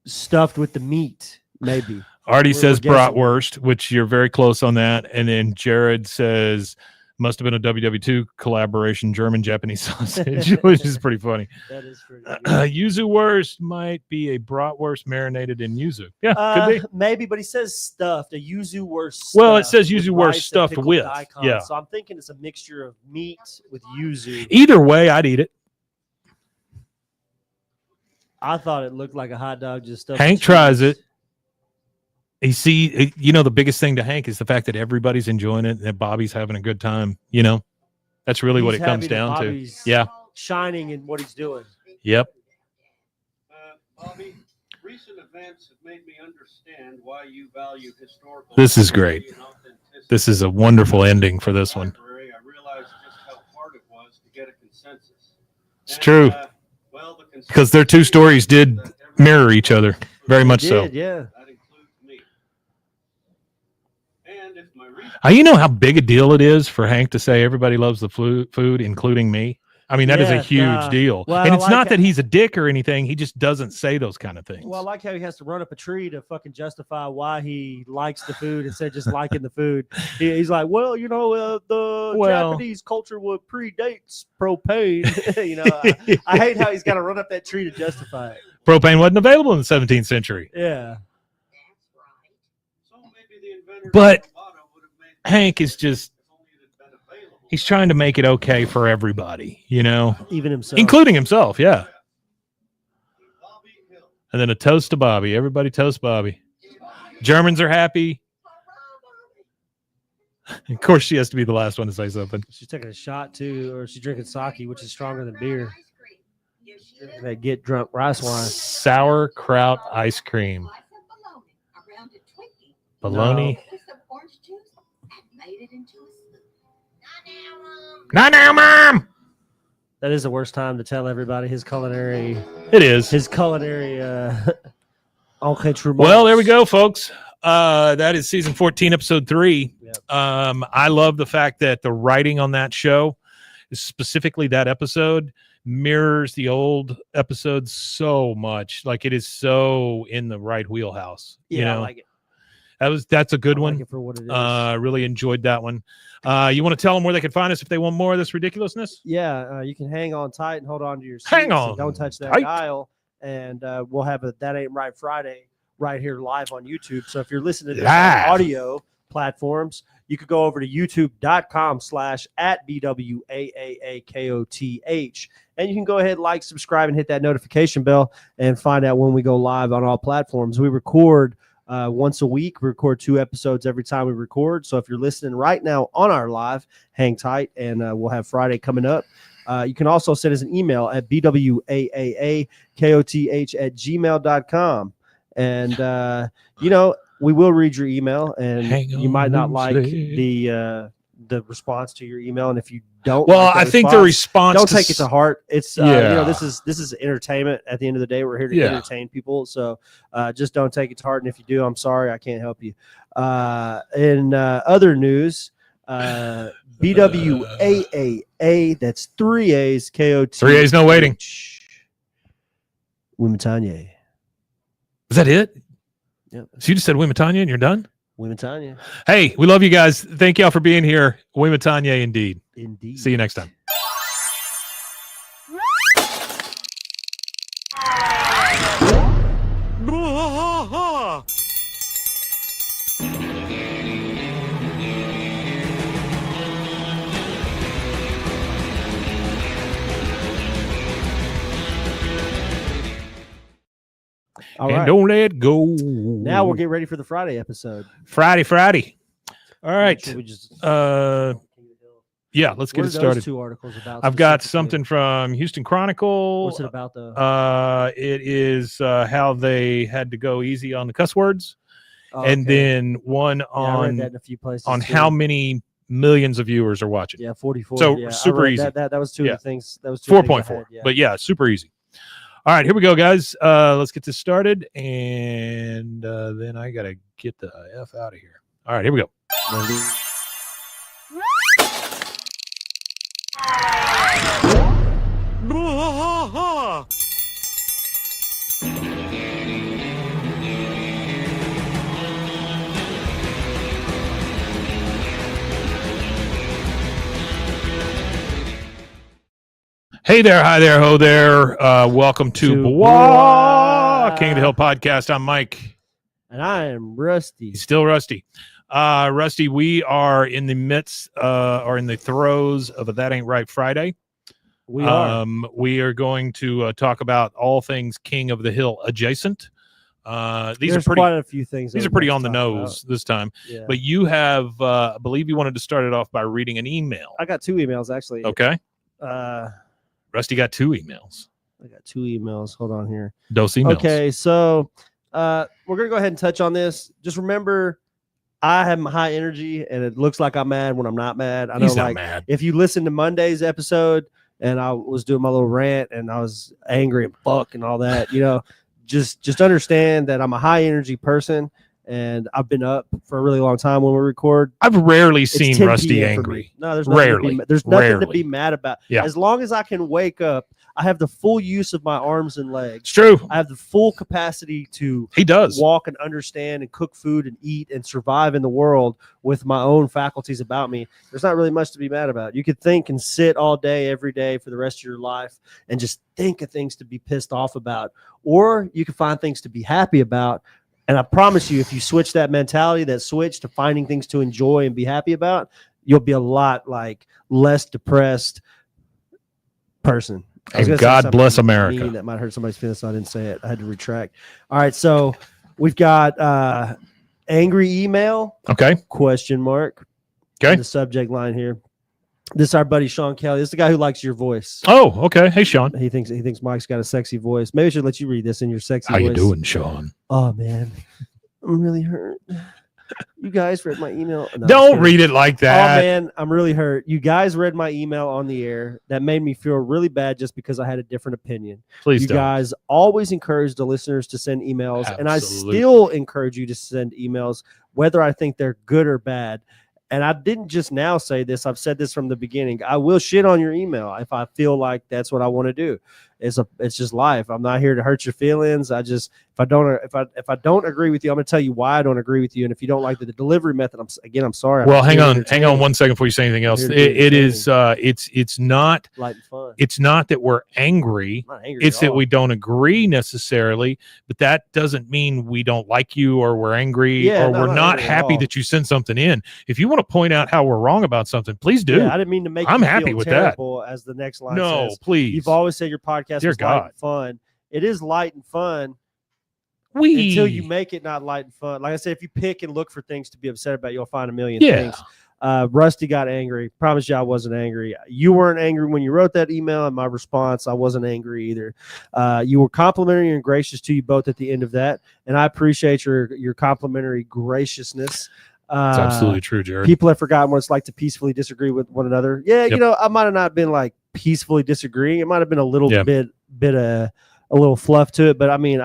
stuffed with the meat, maybe. Artie says guessing. bratwurst, which you're very close on that. And then Jared says must have been a WW2 collaboration, German-Japanese sausage, which is pretty funny. That is pretty Yuzu wurst might be a bratwurst marinated in yuzu. Yeah, could be. Maybe, but he says stuffed, a yuzu wurst. Well, it says with yuzu rice wurst and stuffed pickled with. daikon. Yeah. So I'm thinking it's a mixture of meat with yuzu. Either way, I'd eat it. I thought it looked like a hot dog just stuffed. Hank with tries cheese. it. You see, the biggest thing to Hank is the fact that everybody's enjoying it and that Bobby's having a good time. That's really what He's it comes happy that down to. Bobby's Yeah. shining in what he's doing. Yep. Bobby, recent events have made me understand why you value historical. This is great. and authenticity. This is a wonderful ending for this one. Library, I realized just how hard it was to get a consensus. It's And, true. well, the consensus Because their two stories did that everyone mirror each other very much He so. did, yeah. That includes me. And if my research You know how big a deal it is for Hank to say everybody loves the food, including me? I mean, that is a Yeah, huge deal. well, and I it's like not how- that he's a dick or anything. He just doesn't say those kind of things. Well, I like how he has to run up a tree to fucking justify why he likes the food instead of just liking the food. He's like, well, the Well- Japanese culture would predates propane. I hate how he's got to run up that tree to justify it. Propane wasn't available in the 17th century. Yeah. so maybe the inventors But of Bada would have made Hank is just, if only it had been available. he's trying to make it okay for everybody, Even himself. including himself. Yeah. Bobby Hill. And then a toast to Bobby. Everybody toast Bobby. Germans are happy. Of course, she has to be the last one to say something. She's taking a shot too, or she's drinking sake, which is stronger than beer. That get drunk rice wine. Sauerkraut ice cream. Bologna. Not now, Mom. That is the worst time to tell everybody his culinary It is. entrée. Well, there we go, folks. That is season 14, episode 3. Yep. I love the fact that the writing on that show, specifically that episode, mirrors the old episodes so much. Like, it is so in the right wheelhouse. Yeah, I like it. That's a good I like one. it for what it is. Really enjoyed that one. You want to tell them where they can find us if they want more of this ridiculousness? Yeah, you can hang on tight and hold on to your seats. Hang and on don't touch that tight. dial. And we'll have a That Ain't Right Friday right here live on YouTube. So if you're listening to this on Live. audio platforms, you could go over to youtube.com/@BWAAAKOTH. And you can go ahead, like, subscribe, and hit that notification bell and find out when we go live on all platforms. We record once a week. We record 2 episodes every time we record. So if you're listening right now on our live, hang tight, and we'll have Friday coming up. You can also send us an email at bwaaaakoth@gmail.com. And, we will read your email, and Hang you might not on, like say. the response to your email. And if you don't, Well, like I think the response don't take it to heart. It's Yeah. this is entertainment. At the end of the day, we're here to Yeah. entertain people. So just don't take it to heart. And if you do, I'm sorry, I can't help you. In other news, BWAAA, that's 3 A's, KOT. 3 A's, no waiting. Wimitanya. Is that it? Yep. So you just said Wimitanya and you're done? Wimitanya. Hey, we love you guys. Thank y'all for being here. Wimitanya indeed. Indeed. See you next time. All And right. don't let go. Now we'll get ready for the Friday episode. Friday. All right. Should we just Yeah, let's get What it are those started. 2 articles about? I've got specifically? something from Houston Chronicle. What's it about though? It is how they had to go easy on the cuss words, Oh, and okay. then one Yeah, I read that on in a few places on too. how many millions of viewers are watching. Yeah, 44. So, yeah, I super read easy. That was 2 Yeah. of the things. That was 2 of the things I 4.4. had, yeah. But yeah, super easy. All right, here we go, guys. Let's get this started, and then I gotta get the F out of here. All right, here we go. Hey there, hi there, ho there. Welcome to BWAAAKOTH, King of the Hill podcast. I'm Mike. And I am Rusty. He's still Rusty. Rusty, we are in the midst or in the throes of a That Ain't Right Friday. We are. We are going to talk about all things King of the Hill adjacent. These There's are pretty. quite a few things. These are pretty on the nose this time. Yeah. But you have, I believe, you wanted to start it off by reading an email. I got 2 emails actually. Okay. I Rusty got 2 emails. got 2 emails. Hold on here. Those emails. Okay, so we're gonna go ahead and touch on this. Just remember, I have high energy, and it looks like I'm mad when I'm not mad. I know, He's not like mad. if you listen to Monday's episode, and I was doing my little rant, and I was angry and fuck and all that, just understand that I'm a high energy person, and I've been up for a really long time when we record. I've rarely It's seen 10 Rusty p.m. for angry. me. No, there's nothing Rarely. there's nothing to Rarely. be mad about. Yeah. As long as I can wake up, I have the full use of my arms and legs. It's true. I have the full capacity to He does. walk and understand and cook food and eat and survive in the world with my own faculties about me. There's not really much to be mad about. You could think and sit all day, every day for the rest of your life and just think of things to be pissed off about, or you can find things to be happy about. And I promise you, if you switch that mentality, that switch to finding things to enjoy and be happy about, you'll be a lot less depressed person. I was And gonna say God something bless America. mean that might hurt somebody's feelings, so I didn't say it. I had to retract. All right, so we've got angry email ? Okay. In the subject line here. This is our buddy Sean Kelly. This is the guy who likes your voice. Oh, okay. Hey, Sean. He thinks Mike's got a sexy voice. Maybe I should let you read this in your sexy How voice. you doing, Sean? Oh man, I'm really hurt. You guys read my email. No, Don't read it like Oh that. man, I'm really hurt. You guys read my email on the air. That made me feel really bad just because I had a different opinion. Please You don't. guys always encourage the listeners to send emails, and I Absolutely. still encourage you to send emails, whether I think they're good or bad. And I didn't just now say this. I've said this from the beginning. I will shit on your email if I feel like that's what I want to do. It's just life. I'm not here to hurt your feelings. If I don't agree with you, I'm going to tell you why I don't agree with you. And if you don't like the delivery method, I'm sorry. Well, I'm hang here to on entertain. 1 second before you say anything else. Here to be It is it's not Light and fun. it's not that we're angry. I'm not angry It's at that all. we don't agree necessarily, but that doesn't mean we don't like you or we're angry Yeah, or no, we're not not angry at happy all. that you sent something in. If you want to point out how we're wrong about something, please do. Yeah, I didn't mean to make I'm you happy feel with that. terrible, as the next line No, says. please. You've always said your podcast Dear is light God. and fun. It is light and fun we until you make it not light and fun. Like I said, if you pick and look for things to be upset about, you'll find a million Yeah. things. Rusty got angry. Promise you I wasn't angry. You weren't angry when you wrote that email, and my response, I wasn't angry either. You were complimentary and gracious to you both at the end of that, and I appreciate your complimentary graciousness. It's absolutely true, Jared. People have forgotten what it's like to peacefully disagree with one another. Yeah, Yep. I might have not been like peacefully disagreeing. It might have been a little Yeah. bit a little fluff to it, but I mean,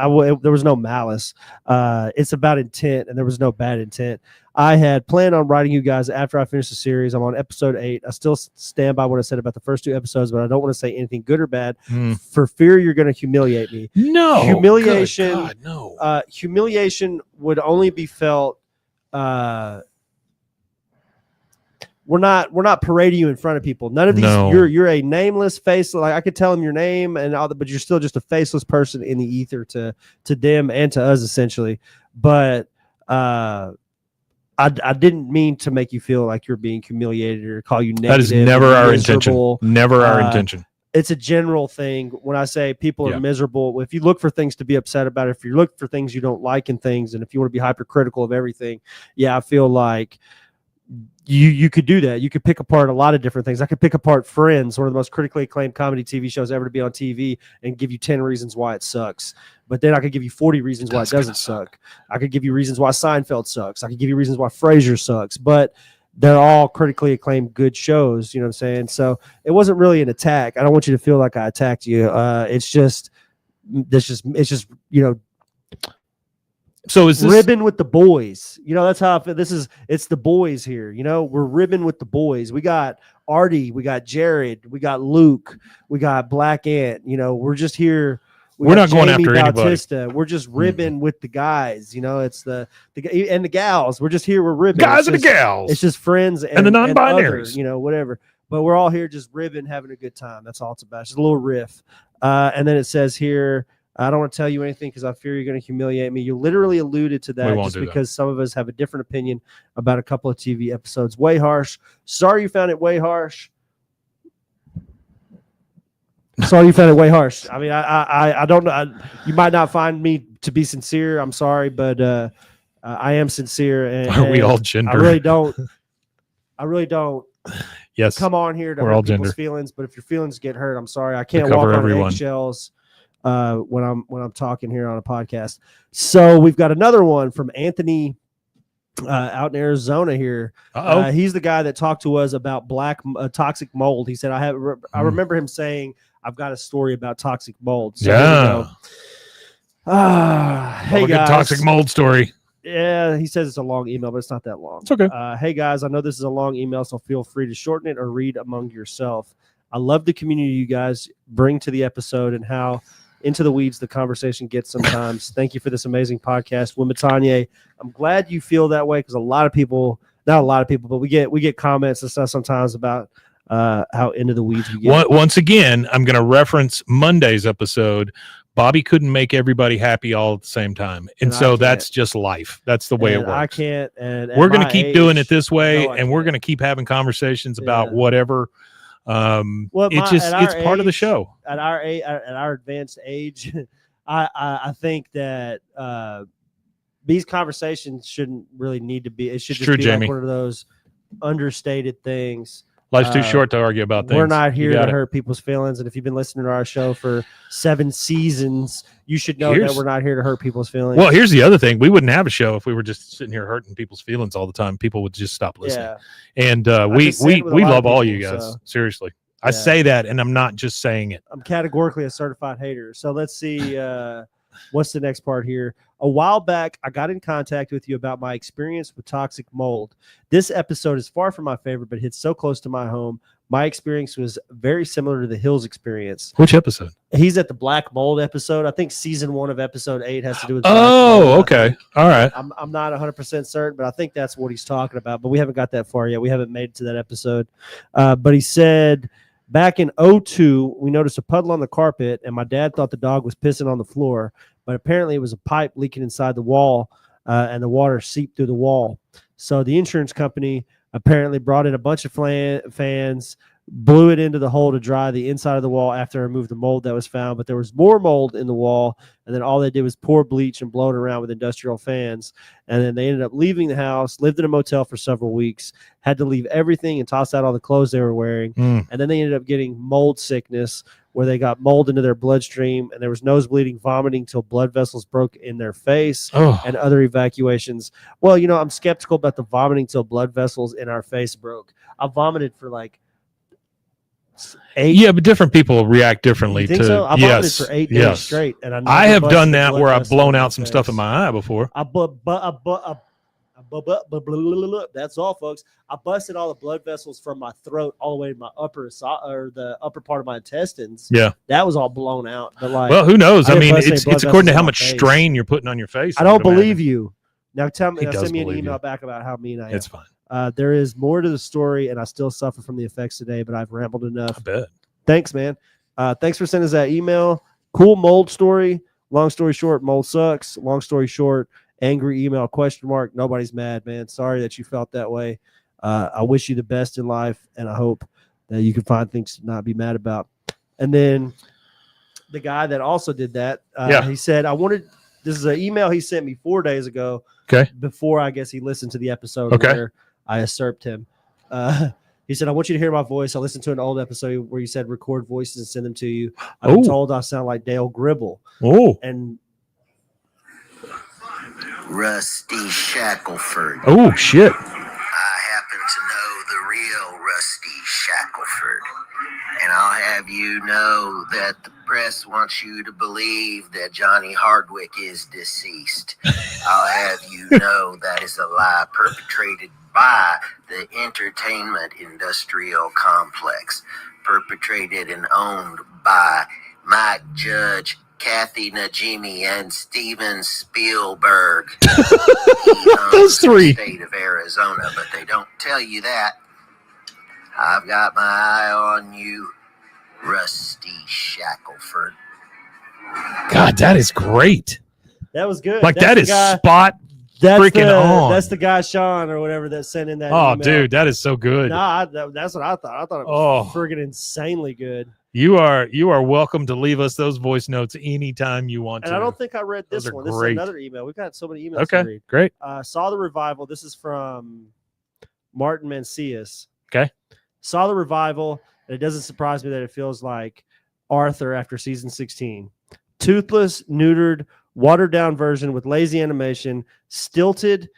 there was no malice. It's about intent, and there was no bad intent. I had planned on writing you guys after I finished the series. I'm on episode 8. I still stand by what I said about the first 2 episodes, but I don't want to say anything good or bad for fear you're going to humiliate me. No. Humiliation. Good God, no. Humiliation would only be felt. We're not parading you in front of people. None of these. No. You're a nameless face. Like I could tell them your name and all that, but you're still just a faceless person in the ether to them and to us essentially. But I didn't mean to make you feel like you're being humiliated or call you negative. That is never and our intention. miserable. Never our intention. It's a general thing. When I say people are Yeah. miserable, if you look for things to be upset about, if you look for things you don't like in things, and if you want to be hypercritical of everything, yeah, I feel like you could do that. You could pick apart a lot of different things. I could pick apart Friends, one of the most critically acclaimed comedy TV shows ever to be on TV, and give you 10 reasons why it sucks. But then I could give you 40 reasons why it doesn't suck. I could give you reasons why Seinfeld sucks. I could give you reasons why Frasier sucks. But they're all critically acclaimed good shows. You know what I'm saying? So it wasn't really an attack. I don't want you to feel like I attacked you. It's just So is this ribbing with the boys. That's how I feel. It's the boys here. We're ribbing with the boys. We got Artie, we got Jared, we got Luke, we got Black Ant. We're just here. We're got not going Jamie after anybody. Bautista. We're just ribbing with the guys. It's the and the gals. We're just here. We're ribbing. guys It's and the just- gals? It's just friends and the and non-binaries. other, whatever. but we're all here just ribbing, having a good time. That's all it's about. Just a little riff. And then it says here, I don't want to tell you anything because I fear you're going to humiliate me. You literally alluded to that just because some of us have a different opinion about a couple of TV episodes. Way harsh. Sorry you found it way harsh. Sorry you found it way harsh. I mean, I don't know. You might not find me to be sincere. I'm sorry, but I am sincere. And, Are we all gender? I really don't. Yes. Come on here to hurt people's feelings, but if your feelings get hurt, I'm sorry. I can't walk on eggshells when I'm talking here on a podcast. So we've got another one from Anthony out in Arizona here. He's the guy that talked to us about toxic mold. He said, I remember him saying, I've got a story about toxic mold. So yeah. Hey guys. Toxic mold story. Yeah, he says it's a long email, but it's not that long. It's okay. Hey guys, I know this is a long email, so feel free to shorten it or read among yourself. I love the community you guys bring to the episode and how into the weeds the conversation gets sometimes. Thank you for this amazing podcast, Wimatanye. I'm glad you feel that way because not a lot of people, but we get comments and stuff sometimes about how into the weeds we get. Once again, I'm going to reference Monday's episode. Bobby couldn't make everybody happy all at the same time. And so that's just life. That's the way it works. I can't. And we're going to keep doing it this way, and we're going to keep having conversations about whatever. It's part of the show. At our advanced age, I think that these conversations shouldn't really need to be. It should just be like one of those understated things. Life's too short to argue about things. We're not here to hurt people's feelings. And if you've been listening to our show for 7 seasons, you should know that we're not here to hurt people's feelings. Well, here's the other thing. We wouldn't have a show if we were just sitting here hurting people's feelings all the time. People would just stop listening. Yeah. And we love all you guys. So. Seriously. I say that, and I'm not just saying it. I'm categorically a certified hater. So let's see. What's the next part here? A while back, I got in contact with you about my experience with toxic mold. This episode is far from my favorite, but hits so close to my home. My experience was very similar to the Hills experience. Which episode? He's at the black mold episode. I think season 1 of episode 8 has to do with. Okay. All right. I'm not 100% certain, but I think that's what he's talking about. But we haven't got that far yet. We haven't made it to that episode. But he said, back in 2002, we noticed a puddle on the carpet, and my dad thought the dog was pissing on the floor, but apparently it was a pipe leaking inside the wall, and the water seeped through the wall. So the insurance company apparently brought in a bunch of fans, blew it into the hole to dry the inside of the wall after I removed the mold that was found, but there was more mold in the wall, and then all they did was pour bleach and blow it around with industrial fans, and then they ended up leaving the house, lived in a motel for several weeks, had to leave everything and toss out all the clothes they were wearing, and then they ended up getting mold sickness where they got mold into their bloodstream, and there was nosebleeding, vomiting till blood vessels broke in their face, and other evacuations. Well, I'm skeptical about the vomiting till blood vessels in our face broke. I vomited for like 8. Yeah, but different people react differently to. So? I vomited for 8 days straight, and I have done that where I've blown out some stuff in my eye before. That's all, folks. I busted all the blood vessels from my throat all the way to my the upper part of my intestines. Yeah, that was all blown out. But well, who knows? I mean, it's according to how much strain you're putting on your face. I don't believe you. Now send me an email back about how mean I am. It's fine. There is more to the story, and I still suffer from the effects today, but I've rambled enough. I bet. Thanks, man. Thanks for sending us that email. Cool mold story. Long story short, mold sucks. Long story short, angry email ? Nobody's mad, man. Sorry that you felt that way. I wish you the best in life, and I hope that you can find things to not be mad about. And then the guy that also did that, he said, this is an email he sent me 4 days ago. Okay. Before I guess he listened to the episode where I usurped him. He said, I want you to hear my voice. I listened to an old episode where you said record voices and send them to you. I've been told I sound like Dale Gribble. Oh. And Rusty Shackelford. Oh, shit. I happen to know the real Rusty Shackelford. And I'll have you know that the press wants you to believe that Johnny Hardwick is deceased. I'll have you know that is a lie perpetrated by the entertainment industrial complex, perpetrated and owned by Mike Judge, Kathy Najimy, and Steven Spielberg. Those three. The state of Arizona, but they don't tell you that. I've got my eye on you, Rusty Shackelford. God, that is great. That was good. Like, That's that the is guy, spot freaking on. That's the guy Sean or whatever that sent in that. Oh, email. dude, that is so good. Nah, that's what I thought. I thought it was Oh. friggin' insanely good. You are welcome to leave us those voice notes anytime you want And to. I don't think I read this Those are one. This great. is another email. We've got so many emails to Okay, read. great. Saw the revival. This is from Martin Mancias. Okay. Saw the revival, and it doesn't surprise me that it feels like Arthur after season 16. Toothless, neutered, watered down version with lazy animation, stilted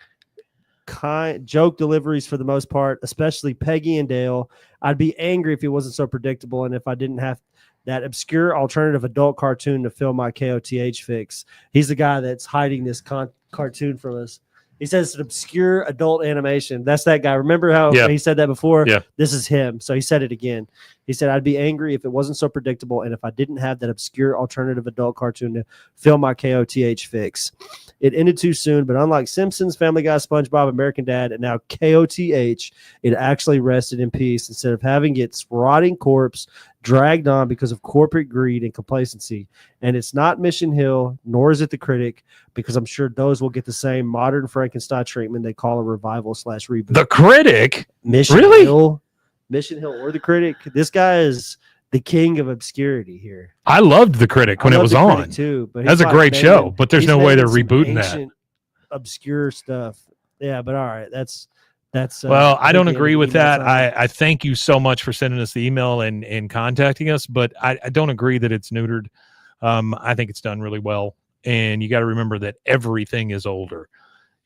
joke deliveries for the most part, especially Peggy and Dale. I'd be angry if it wasn't so predictable and if I didn't have that obscure alternative adult cartoon to fill my KOTH fix. He's the guy that's hiding this cartoon from us. He says it's an obscure adult animation. That's that guy. Remember how he said that before? Yeah. This is him. So he said it again. He said, I'd be angry if it wasn't so predictable and if I didn't have that obscure alternative adult cartoon to fill my KOTH fix. It ended too soon, but unlike Simpsons, Family Guy, SpongeBob, American Dad, and now KOTH, it actually rested in peace instead of having its rotting corpse dragged on because of corporate greed and complacency. And it's not Mission Hill, nor is it The Critic, because I'm sure those will get the same modern Frankenstein treatment they call a revival/reboot. The Critic? Mission Hill, or The Critic. This guy is the king of obscurity here. I loved The Critic when it was on. Too, but that's a great show, but there's no way they're rebooting that. Obscure stuff. Yeah, but all right. That's well, I don't agree with that. I thank you so much for sending us the email and contacting us, but I don't agree that it's neutered. I think it's done really well. And you got to remember that everything is older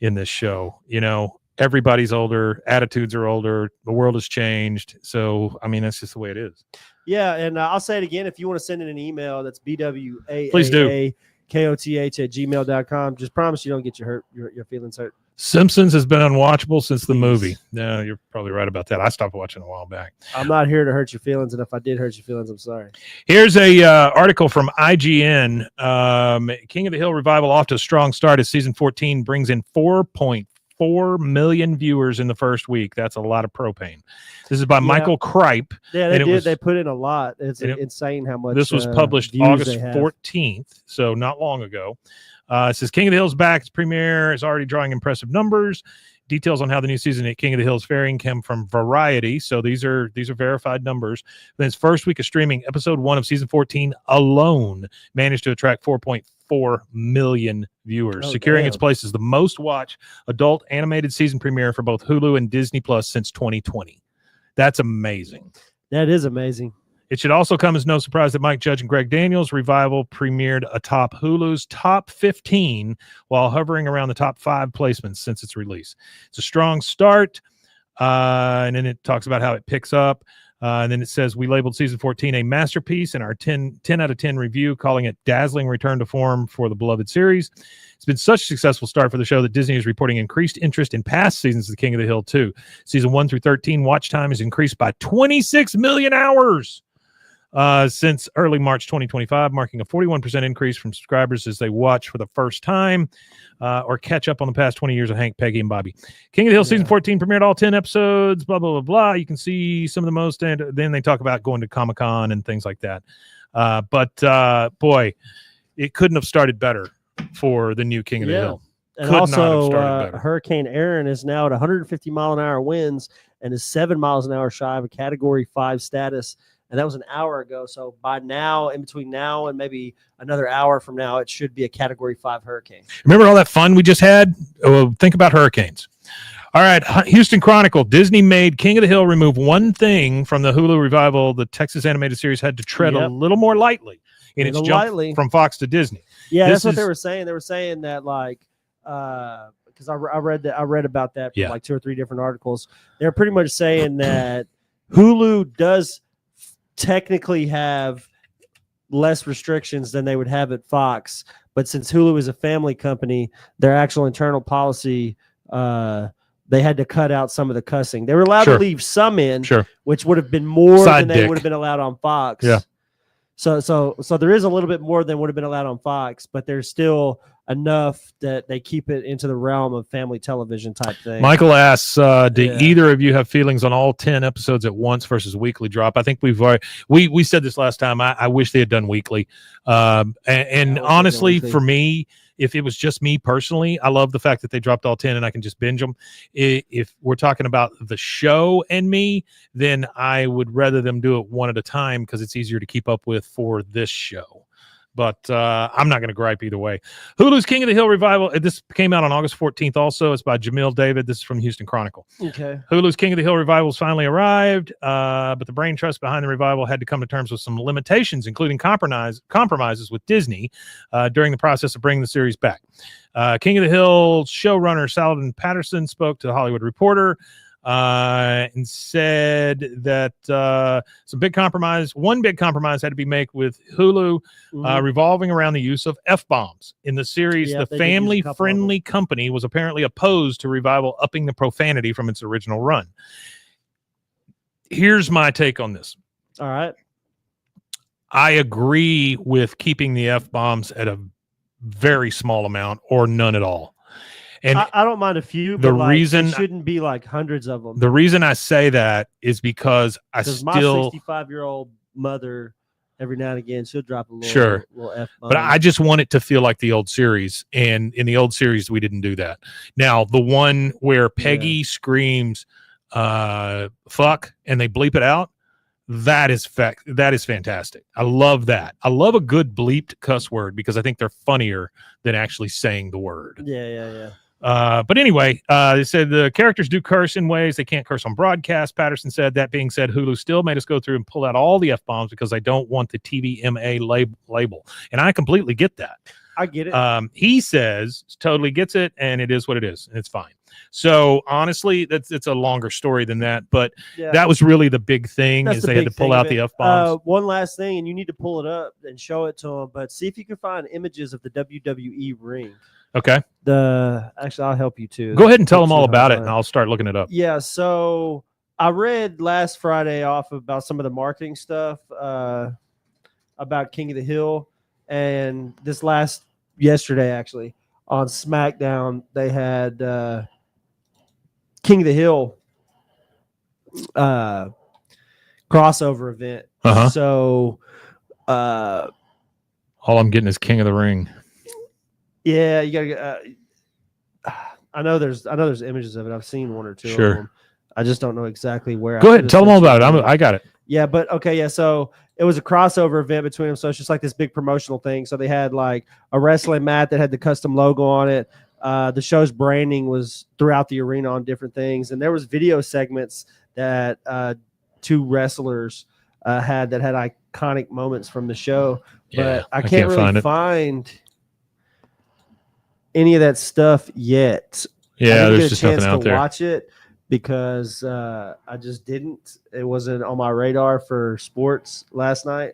in this show. You know, everybody's older, attitudes are older, the world has changed. So, I mean, that's just the way it is. Yeah, and I'll say it again. If you want to send in an email, that's BWAAAKOTH Please do. @gmail.com. Just promise you don't get your feelings hurt. Simpsons has been unwatchable since the movie. No, you're probably right about that. I stopped watching a while back. I'm not here to hurt your feelings, and if I did hurt your feelings, I'm sorry. Here's a article from IGN. King of the Hill revival off to a strong start as season 14 brings in 4.4 million viewers in the first week. That's a lot of propane. This is by Michael Kripe. Yeah, they did. They put in a lot. It's insane how much. This was published August 14th, so not long ago. It says King of the Hill's back. Its premiere is already drawing impressive numbers. Details on how the new season at King of the Hill is faring come from Variety. So these are verified numbers. Then its first week of streaming, episode 1 of season 14 alone managed to attract 4.4 million viewers, securing its place as the most watched adult animated season premiere for both Hulu and Disney Plus since 2020. That's amazing. That is amazing. It should also come as no surprise that Mike Judge and Greg Daniels' revival premiered atop Hulu's top 15 while hovering around the top 5 placements since its release. It's a strong start, and then it talks about how it picks up. And then it says, we labeled season 14 a masterpiece in our 10 out of 10 review, calling it dazzling return to form for the beloved series. It's been such a successful start for the show that Disney is reporting increased interest in past seasons of The King of the Hill, too. Season 1 through 13 watch time has increased by 26 million hours since early March 2025, marking a 41% increase from subscribers as they watch for the first time or catch up on the past 20 years of Hank, Peggy, and Bobby. King of the Hill season 14 premiered all 10 episodes, blah, blah, blah, blah. You can see some of the most, and then they talk about going to Comic-Con and things like that. But boy, it couldn't have started better for the new King of the Hill. And also, Hurricane Aaron is now at 150-mile-an-hour winds and is 7 miles an hour shy of a Category 5 status. And that was an hour ago. So by now, in between now and maybe another hour from now, it should be a Category 5 hurricane. Remember all that fun we just had? Well, think about hurricanes. All right, Houston Chronicle. Disney made King of the Hill remove one thing from the Hulu revival. The Texas animated series had to tread a little more lightly in its jump from Fox to Disney. Yeah, that's what they were saying. They were saying that, like, because I read about that from like 2 or 3 different articles. They're pretty much saying that Hulu does technically have less restrictions than they would have at Fox, but since Hulu is a family company, their actual internal policy, they had to cut out some of the cussing. They were allowed to leave some in, which would have been more than they would have been allowed on Fox. Yeah. So there is a little bit more than would have been allowed on Fox, but there's still enough that they keep it into the realm of family television type thing. Michael asks, do Yeah. either of you have feelings on all 10 episodes at once versus weekly drop? I think we've already, we said this last time. I wish they had done weekly. And Yeah, I wish they had done honestly, weekly. for me, if it was just me personally, I love the fact that they dropped all 10 and I can just binge them. If we're talking about the show and me, then I would rather them do it one at a time because it's easier to keep up with for this show. But I'm not going to gripe either way. Hulu's King of the Hill revival. This came out on August 14th also. It's by Jamil David. This is from Houston Chronicle. Okay. Hulu's King of the Hill revival has finally arrived, but the brain trust behind the revival had to come to terms with some limitations, including compromises with Disney during the process of bringing the series back. King of the Hill showrunner Saladin Patterson spoke to The Hollywood Reporter and said that one big compromise had to be made with Hulu revolving around the use of F-bombs. In the series, Yeah, the they did use a couple of family-friendly company was apparently opposed to revival upping the profanity from its original run. Here's my take on this. All right. I agree with keeping the F-bombs at a very small amount or none at all. And I don't mind a few, the but like, reason- it shouldn't be like hundreds of them. the reason I say that is because I Because my still 65-year-old mother, every now and again, she'll drop a little, Sure. little F-bomb. But I just want it to feel like the old series. And in the old series, we didn't do that. Now, the one where Peggy screams, fuck, and they bleep it out, that is fantastic. I love that. I love a good bleeped cuss word because I think they're funnier than actually saying the word. Yeah. But anyway, they said the characters do curse in ways they can't curse on broadcast. Patterson said, that being said, Hulu still made us go through and pull out all the F-bombs because I don't want the TVMA label. And I completely get that. I get it. He says totally gets it, and it is what it is, and it's fine. So honestly, it's a longer story than that, but Yeah. that was really the big thing That's is the they had big to pull thing out of the it. F-bombs. One last thing, and you need to pull it up and show it to them, but see if you can find images of the WWE ring. Okay. Actually, I'll help you too. Go ahead and tell them all Let's see about if I it, can and find I'll start looking it up. Yeah, so I read last Friday off about some of the marketing stuff about King of the Hill, and yesterday actually on SmackDown they had King of the Hill crossover event. Uh-huh. So All I'm getting is King of the Ring. yeah, you gotta get. I know there's images of it. I've seen one or two Sure. of them. I just don't know exactly where. Go I ahead and tell them all about it. I got it. Yeah, but okay, yeah. So it was a crossover event between them. So it's just like this big promotional thing. So they had like a wrestling mat that had the custom logo on it. The show's branding was throughout the arena on different things, and there was video segments that two wrestlers had that had iconic moments from the show. Yeah, But I can't really find any of that stuff yet. I Yeah, didn't there's get a just chance nothing out to there. watch it because I just didn't. It wasn't on my radar for sports last night.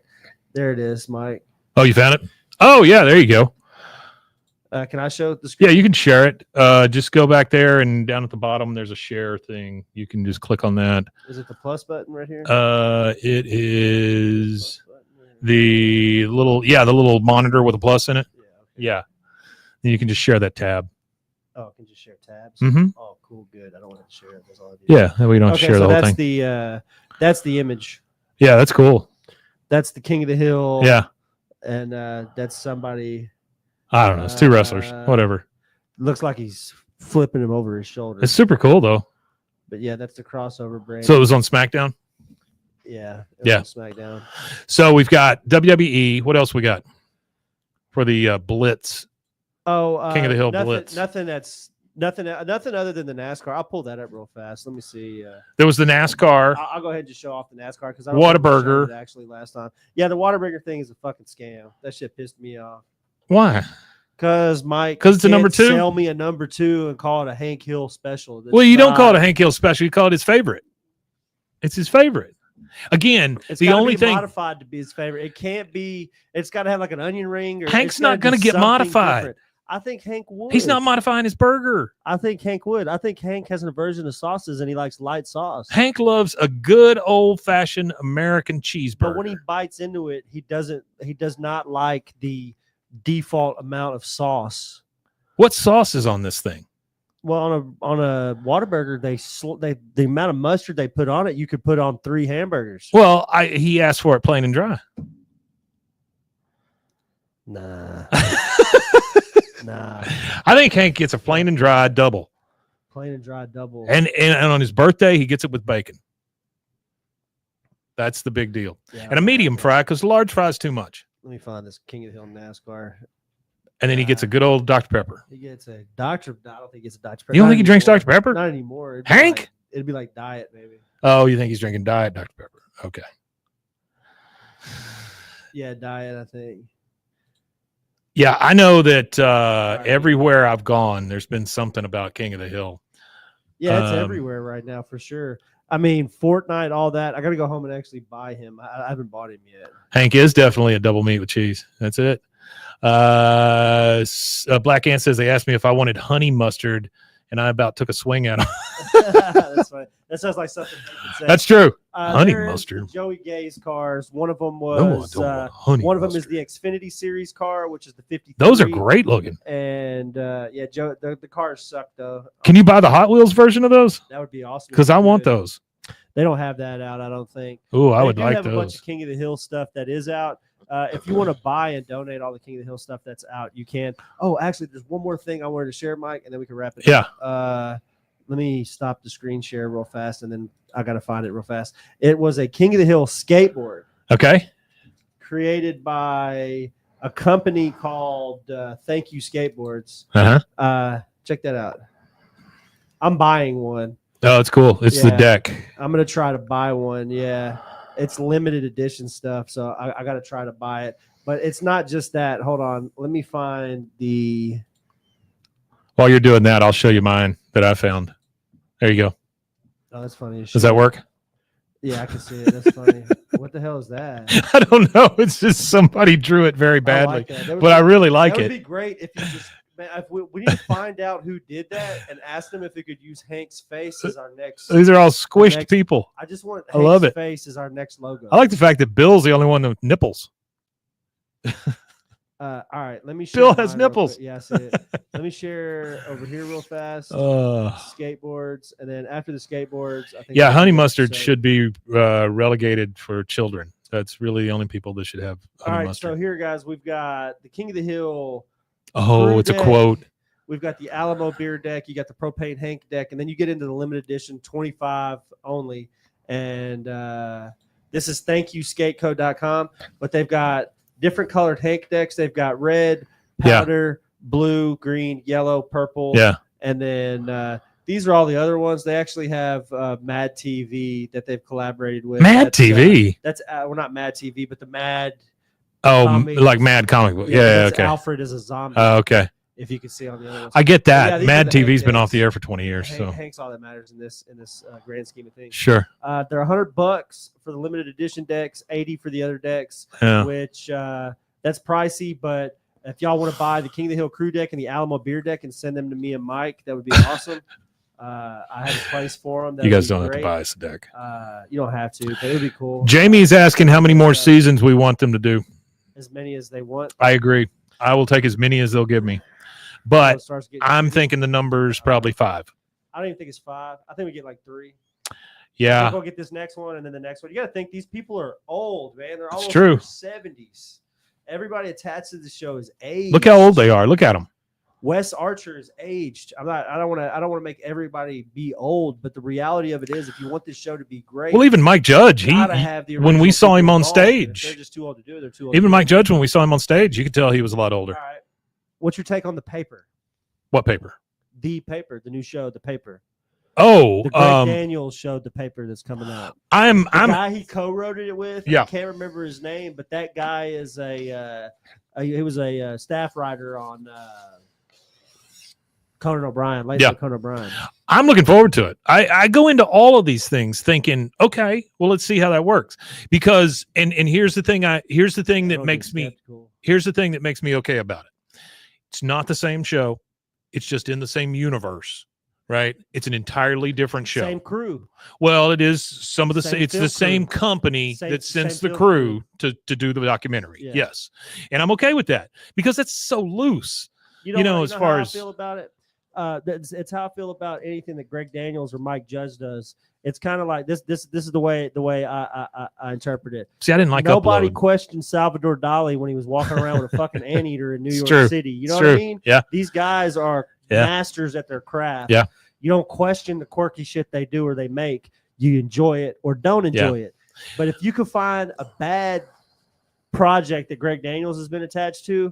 There it is, Mike. Oh, you found it? Oh, yeah, there you go. Can I show the screen? Yeah, you can share it. Just go back there and down at the bottom, there's a share thing. You can just click on that. Is it the plus button right here? It is the little monitor with a plus in it. Yeah. Okay. Yeah. And you can just share that tab. Oh, can you share tabs? Mm-hmm. Oh, cool, good. I don't want to share it. That's all I do. Yeah, that way you don't have to Okay, share so the whole that's thing. that's the image. Yeah, that's cool. That's the King of the Hill. Yeah. And that's somebody. I don't know. It's two wrestlers. Whatever. Looks like he's flipping him over his shoulder. It's super cool, though. But yeah, that's the crossover brand. So it was on SmackDown? Yeah. Yeah. On SmackDown. So we've got WWE. What else we got for the Blitz? Oh, King of the Hill nothing, Blitz. Nothing other than the NASCAR. I'll pull that up real fast. Let me see. There was the NASCAR. I'll go ahead and just show off the NASCAR because I Whataburger. actually last time. Yeah, the Whataburger thing is a fucking scam. That shit pissed me off. Why? Because Mike, 'Cause it's a number two? Sell me a number 2 and call it a Hank Hill special. Well, you don't call it a Hank Hill special. You call it his favorite. It's his favorite. Again, It's the gotta only be thing modified to be his favorite. It can't be. It's got to have like an onion ring. Or Hank's it's gotta not gonna be get something modified. different. I think Hank would. he's not modifying his burger. I think Hank would. I think Hank has an aversion to sauces and he likes light sauce. Hank loves a good old fashioned American cheeseburger. But when he bites into it, he does not like the default amount of sauce. What sauce is on this thing? Well, on a Whataburger, the amount of mustard they put on it, you could put on 3 hamburgers. Well, he asked for it plain and dry. Nah. Nah. I think Hank gets a plain and dry double. Plain and dry double. And on his birthday, he gets it with bacon. That's the big deal. Yeah, and a medium fry, because large fry is too much. Let me find this King of the Hill NASCAR. And then he gets a good old Dr. Pepper. He gets a Dr. I don't think he gets a Dr. Pepper. You don't think he drinks Dr. Pepper? Not anymore. Hank? It'd be like diet, maybe. Oh, you think he's drinking diet Dr. Pepper? Okay. Yeah, diet, I think. Yeah, I know that everywhere I've gone, there's been something about King of the Hill. Yeah, it's everywhere right now for sure. I mean, Fortnite, all that. I got to go home and actually buy him. I haven't bought him yet. Hank is definitely a double meat with cheese. That's it. Black Ant says they asked me if I wanted honey mustard, and I about took a swing at him. That's funny. That sounds like something they could say. That's true. Honey There's mustard. Joey Gay's cars. One of them No, I was don't want honey one of them mustard. is the Xfinity Series car, which is the 53. Those are great looking. And yeah, Joe, the cars suck though. Can you buy the Hot Wheels version of those? That would be awesome. Because I want those. They don't have that out, I don't think. Oh, I They would do like have a bunch those. of King of the Hill stuff that is out. If you want to buy and donate all the King of the Hill stuff that's out, you can. Oh, actually, there's one more thing I wanted to share, Mike, and then we can wrap it up. Yeah. Let me stop the screen share real fast, and then I got to find it real fast. It was a King of the Hill skateboard Okay. created by a company called Thank You Skateboards. Uh-huh. Check that out. I'm buying one. Oh, it's cool. It's the Yeah. deck. I'm going to try to buy one. Yeah. It's limited edition stuff, so I got to try to buy it. But it's not just that. Hold on. Let me find the... While you're doing that, I'll show you mine that I found. There you go. Oh, that's funny. Does that work? Yeah, I can see it. That's funny. What the hell is that? I don't know. It's just somebody drew it very I badly, like that. That would but I be- really like that would it. be great if you just... Man, we need to find out who did that and ask them if they could use Hank's face as our next... These are all squished next- people. I just want I love Hank's it. face as our next logo. I like the fact that Bill's the only one with nipples. All right, let me. Bill share has mine real nipples. quick. Yeah, I see it. Let me share over here real fast. Uh, Skateboards, and then after the skateboards, I think. yeah, that's honey the mustard episode. should be relegated for children. That's really the only people that should have All honey right, mustard. so here, guys, we've got the King of the Hill. Oh, Crew it's a deck. quote. We've got the Alamo beer deck. You got the propane Hank deck, and then you get into the limited edition 25 only. And this is thankyouskateco.com, but they've got different colored Hank decks. They've got red, Yeah. powder, blue, green, yellow, purple. Yeah. And then these are all the other ones. They actually have Mad TV that they've collaborated with. Mad That's, TV. That's well, not Mad TV, but the Mad. Oh, comic- like Mad Comic Book. Yeah, that's okay. Alfred is a zombie. Okay. If you can see on the other ones. I get that. Yeah, these are Mad the Hank TV's been decks. off the air for 20 years. So Hank's all that matters in this grand scheme of things. sure. They're $100 for the limited edition decks, 80 for the other decks, Yeah. which that's pricey. But if y'all want to buy the King of the Hill crew deck and the Alamo beer deck and send them to me and Mike, that would be awesome. I have a place for them. You guys don't have to buy us a deck. You don't have to, but it would be cool. Jamie's asking how many more seasons we want them to do. As many as they want. I agree. I will take as many as they'll give me. But It starts getting- I'm thinking the number's probably 5. I don't even think it's 5. I think we get like 3. Yeah. We'll get this next one and then the next one. You got to think these people are old, man. They're almost true. in their 70s. Everybody attached to the show is aged. Look how old they are. Look at them. Wes Archer is aged. I don't want to make everybody be old, but the reality of it is, if you want this show to be great, Well, even Mike Judge, you gotta have the when we original saw him people on involved, and if stage, they're just too old to do it. They're too old. even to Mike do it. Judge, when we saw him on stage, you could tell he was a lot older. All right. What's your take on the paper? What paper? The paper, the new show, the paper. Oh, The Greg Daniels showed the paper that's coming out. I'm The guy he co-wrote it with. Yeah. I can't remember his name, but that guy is he was a staff writer on Conan O'Brien. Late Yeah. Conan O'Brien. I'm looking forward to it. I go into all of these things thinking, okay, well, let's see how that works. Because and here's the thing that makes me okay about it. It's not the same show. It's just in the same universe, right? It's an entirely different show. Same crew. Well, it is some of the Same it's the film same crew. company Same- that sends same the film crew to do the documentary. Yeah. Yes. And I'm okay with that because that's so loose. as far how as I feel about it, it's how I feel about anything that Greg Daniels or Mike Judge does. It's kind of like this. This is the way I interpret it. see, I didn't like Nobody Upload. questioned Salvador Dali when he was walking around with a fucking anteater in New It's York true. City. You know It's what I true. mean? Yeah. These guys are Yeah. masters at their craft. Yeah. You don't question the quirky shit they do or they make. You enjoy it or don't enjoy it. But if you could find a bad project that Greg Daniels has been attached to,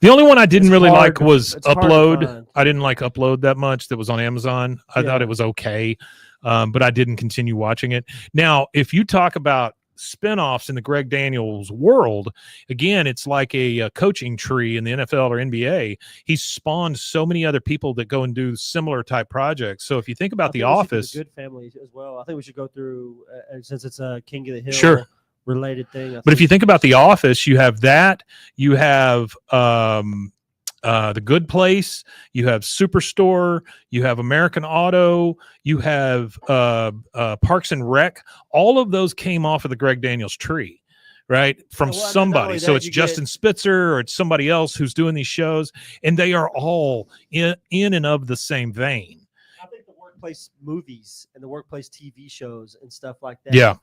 The only one I didn't It's really hard like to- was it's hard to Upload. find. I didn't like Upload that much. That was on Amazon. I Yeah. thought it was okay, but I didn't continue watching it. Now, if you talk about spinoffs in the Greg Daniels world, again, it's like a coaching tree in the NFL or NBA. He's spawned so many other people that go and do similar type projects. So if you think about The Office, Good Family as well. I think we should go through since it's a King of the Hill Sure. related thing. but if you think about The Office, you have that, you have The Good Place, you have Superstore, you have American Auto, you have Parks and Rec. All of those came off of the Greg Daniels tree, right? From Well, not somebody. only So that, it's you Justin Spitzer or it's somebody else who's doing these shows, and they are all in and of the same vein. I think the workplace movies and the workplace TV shows and stuff like that. Yeah.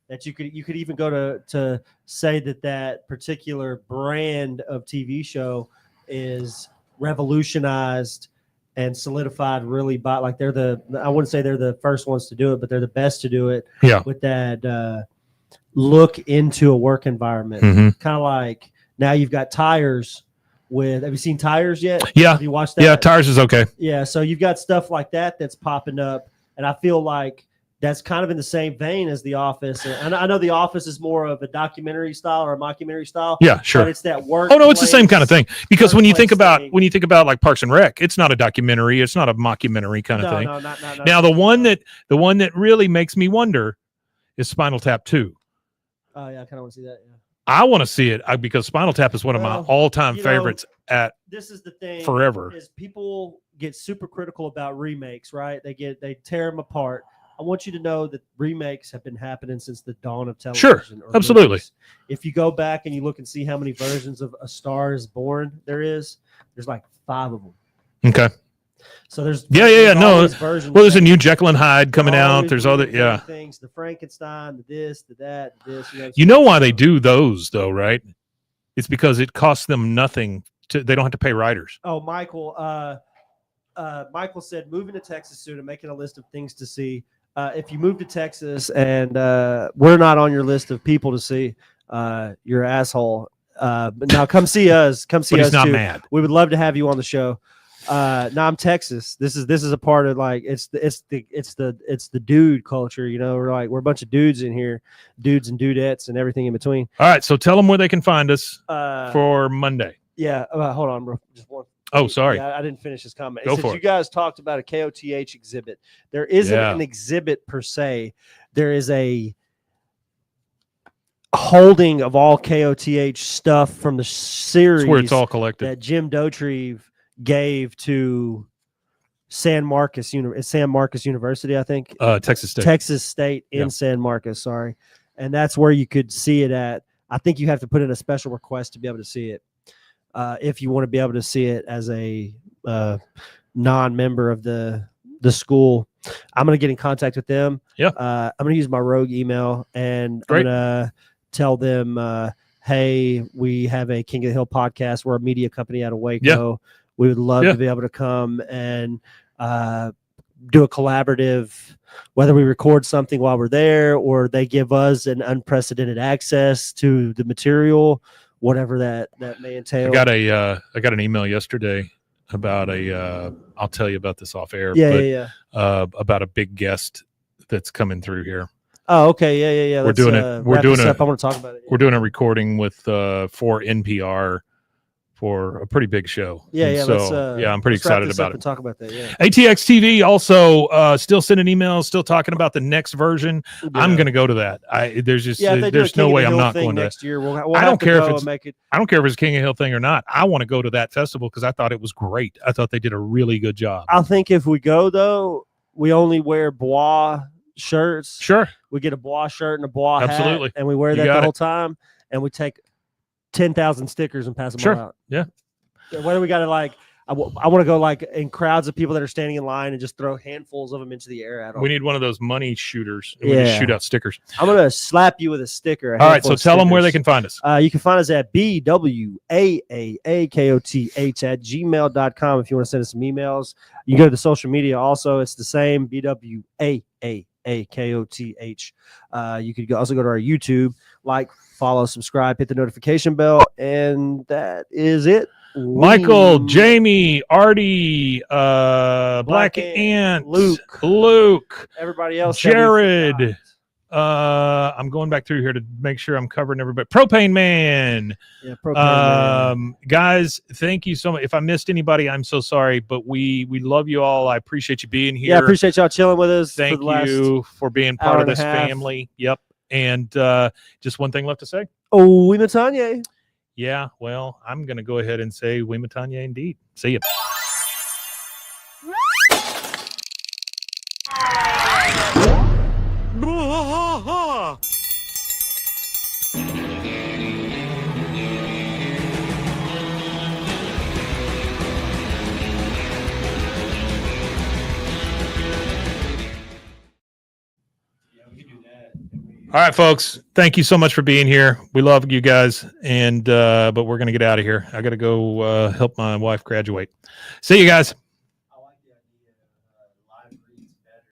That you could even go to say that particular brand of TV show is revolutionized and solidified really by, like, I wouldn't say they're the first ones to do it, but they're the best to do it. Yeah. With that look into a work environment. Mhm. Kind of like now you've got Tires have you seen Tires yet? Yeah. Have you watched that? Yeah, Tires is okay. Yeah, so you've got stuff like that that's popping up, and I feel like that's kind of in the same vein as The Office. And I know The Office is more of a documentary style or a mockumentary style. Yeah, sure. But it's that work. Oh no, it's the same kind of thing. Because when you think about thing. like Parks and Rec, it's not a documentary, it's not a mockumentary kind of thing. No, not. Now the one that really makes me wonder is Spinal Tap 2. Oh yeah, I kind of want to see that. Yeah. I want to see it because Spinal Tap is one of my Well, all-time you know, favorites at This is the thing. forever. Is people get super critical about remakes, right? They tear them apart. I want you to know that remakes have been happening since the dawn of television. Sure, or absolutely. movies. If you go back and you look and see how many versions of A Star Is Born there's like 5 of them. Okay. So there's Yeah. No. always versions. Well, there's a new Jekyll and Hyde coming out. always There's other doing things. The Frankenstein, the this, the that, the this. You know why they do those though, right? It's because it costs them nothing. They don't have to pay writers. Oh, Michael. Michael said moving to Texas soon and making a list of things to see. If you move to Texas and we're not on your list of people to see, you're an asshole. But now come see us. Come see But us he's not too. mad. We would love to have you on the show. Now I'm Texas. This is a part of, like, it's the dude culture. You know, we're a bunch of dudes in here, dudes and dudettes and everything in between. All right, so tell them where they can find us For for Monday. yeah, hold on, bro. Just one. Oh, sorry. Yeah, I didn't finish his comment. Go Since for you it. guys talked about a KOTH exhibit. There isn't Yeah. an exhibit per se. There is a holding of all KOTH stuff from the series That's where it's all collected. that Jim Dotrieve gave to San Marcos University, I think. Texas State. Texas State in Yeah. San Marcos, sorry. And that's where you could see it at. I think you have to put in a special request to be able to see it. If you want to be able to see it as a non-member of the school, I'm going to get in contact with them. Yeah. I'm going to use my rogue email, and Great. I'm going to tell them, hey, we have a King of the Hill podcast. We're a media company out of Waco. We would love to be able to come and do a collaborative, whether we record something while we're there or they give us an unprecedented access to the material, whatever that may entail. I got an email yesterday about I'll tell you about this off air. Yeah. About a big guest that's coming through here. Oh, okay. Yeah. We're doing it. We're doing I want to talk about it. We're doing a recording with for NPR for a pretty big show. Yeah. And so I'm pretty let's wrap excited this about up it. and talk about that. Yeah. ATX TV also still sending emails, still talking about the next version. I'm going to go to that. There's just if they do a there's King no of the way I'm Hill not thing going to. next year. We'll I have don't to care if go it's- and make it. I don't care if it's King of Hill thing or not. I want to go to that festival because I thought it was great. I thought they did a really good job. I think if we go though, we only wear BWAAAKOTH shirts. Sure. We get a BWAAAKOTH shirt and a BWAAAKOTH Absolutely. hat, and we wear You that got the it. whole time. And we take 10,000 stickers and pass them Sure. all out. Yeah. Whether we got to like, I want to go like in crowds of people that are standing in line and just throw handfuls of them into the air at them. We need one of those money shooters. And we just shoot out stickers. I'm gonna slap you with a sticker. All right, so tell them where they can find us. You can find us at BWAAAKOTH at gmail.com if you want to send us some emails. You can go to the social media also. It's the same, BWAAAKOTH. You could also go to our YouTube, like, follow, subscribe, hit the notification bell, and that is it. Michael, Jamie, Artie, Black Ant, Luke, everybody else, Jared. I'm going back through here to make sure I'm covering everybody. Propane Man. Yeah, Propane Man. Guys, thank you so much. If I missed anybody, I'm so sorry, but we love you all. I appreciate you being here. Yeah, I appreciate y'all chilling with us. Thank you for being part of this family. Yep. And just one thing left to say. Oh, Wimatanye. Yeah, well, I'm going to go ahead and say Wimatanye indeed. See you. All right, folks. Thank you so much for being here. We love you guys, and but we're gonna get out of here. I gotta go help my wife graduate. See you guys.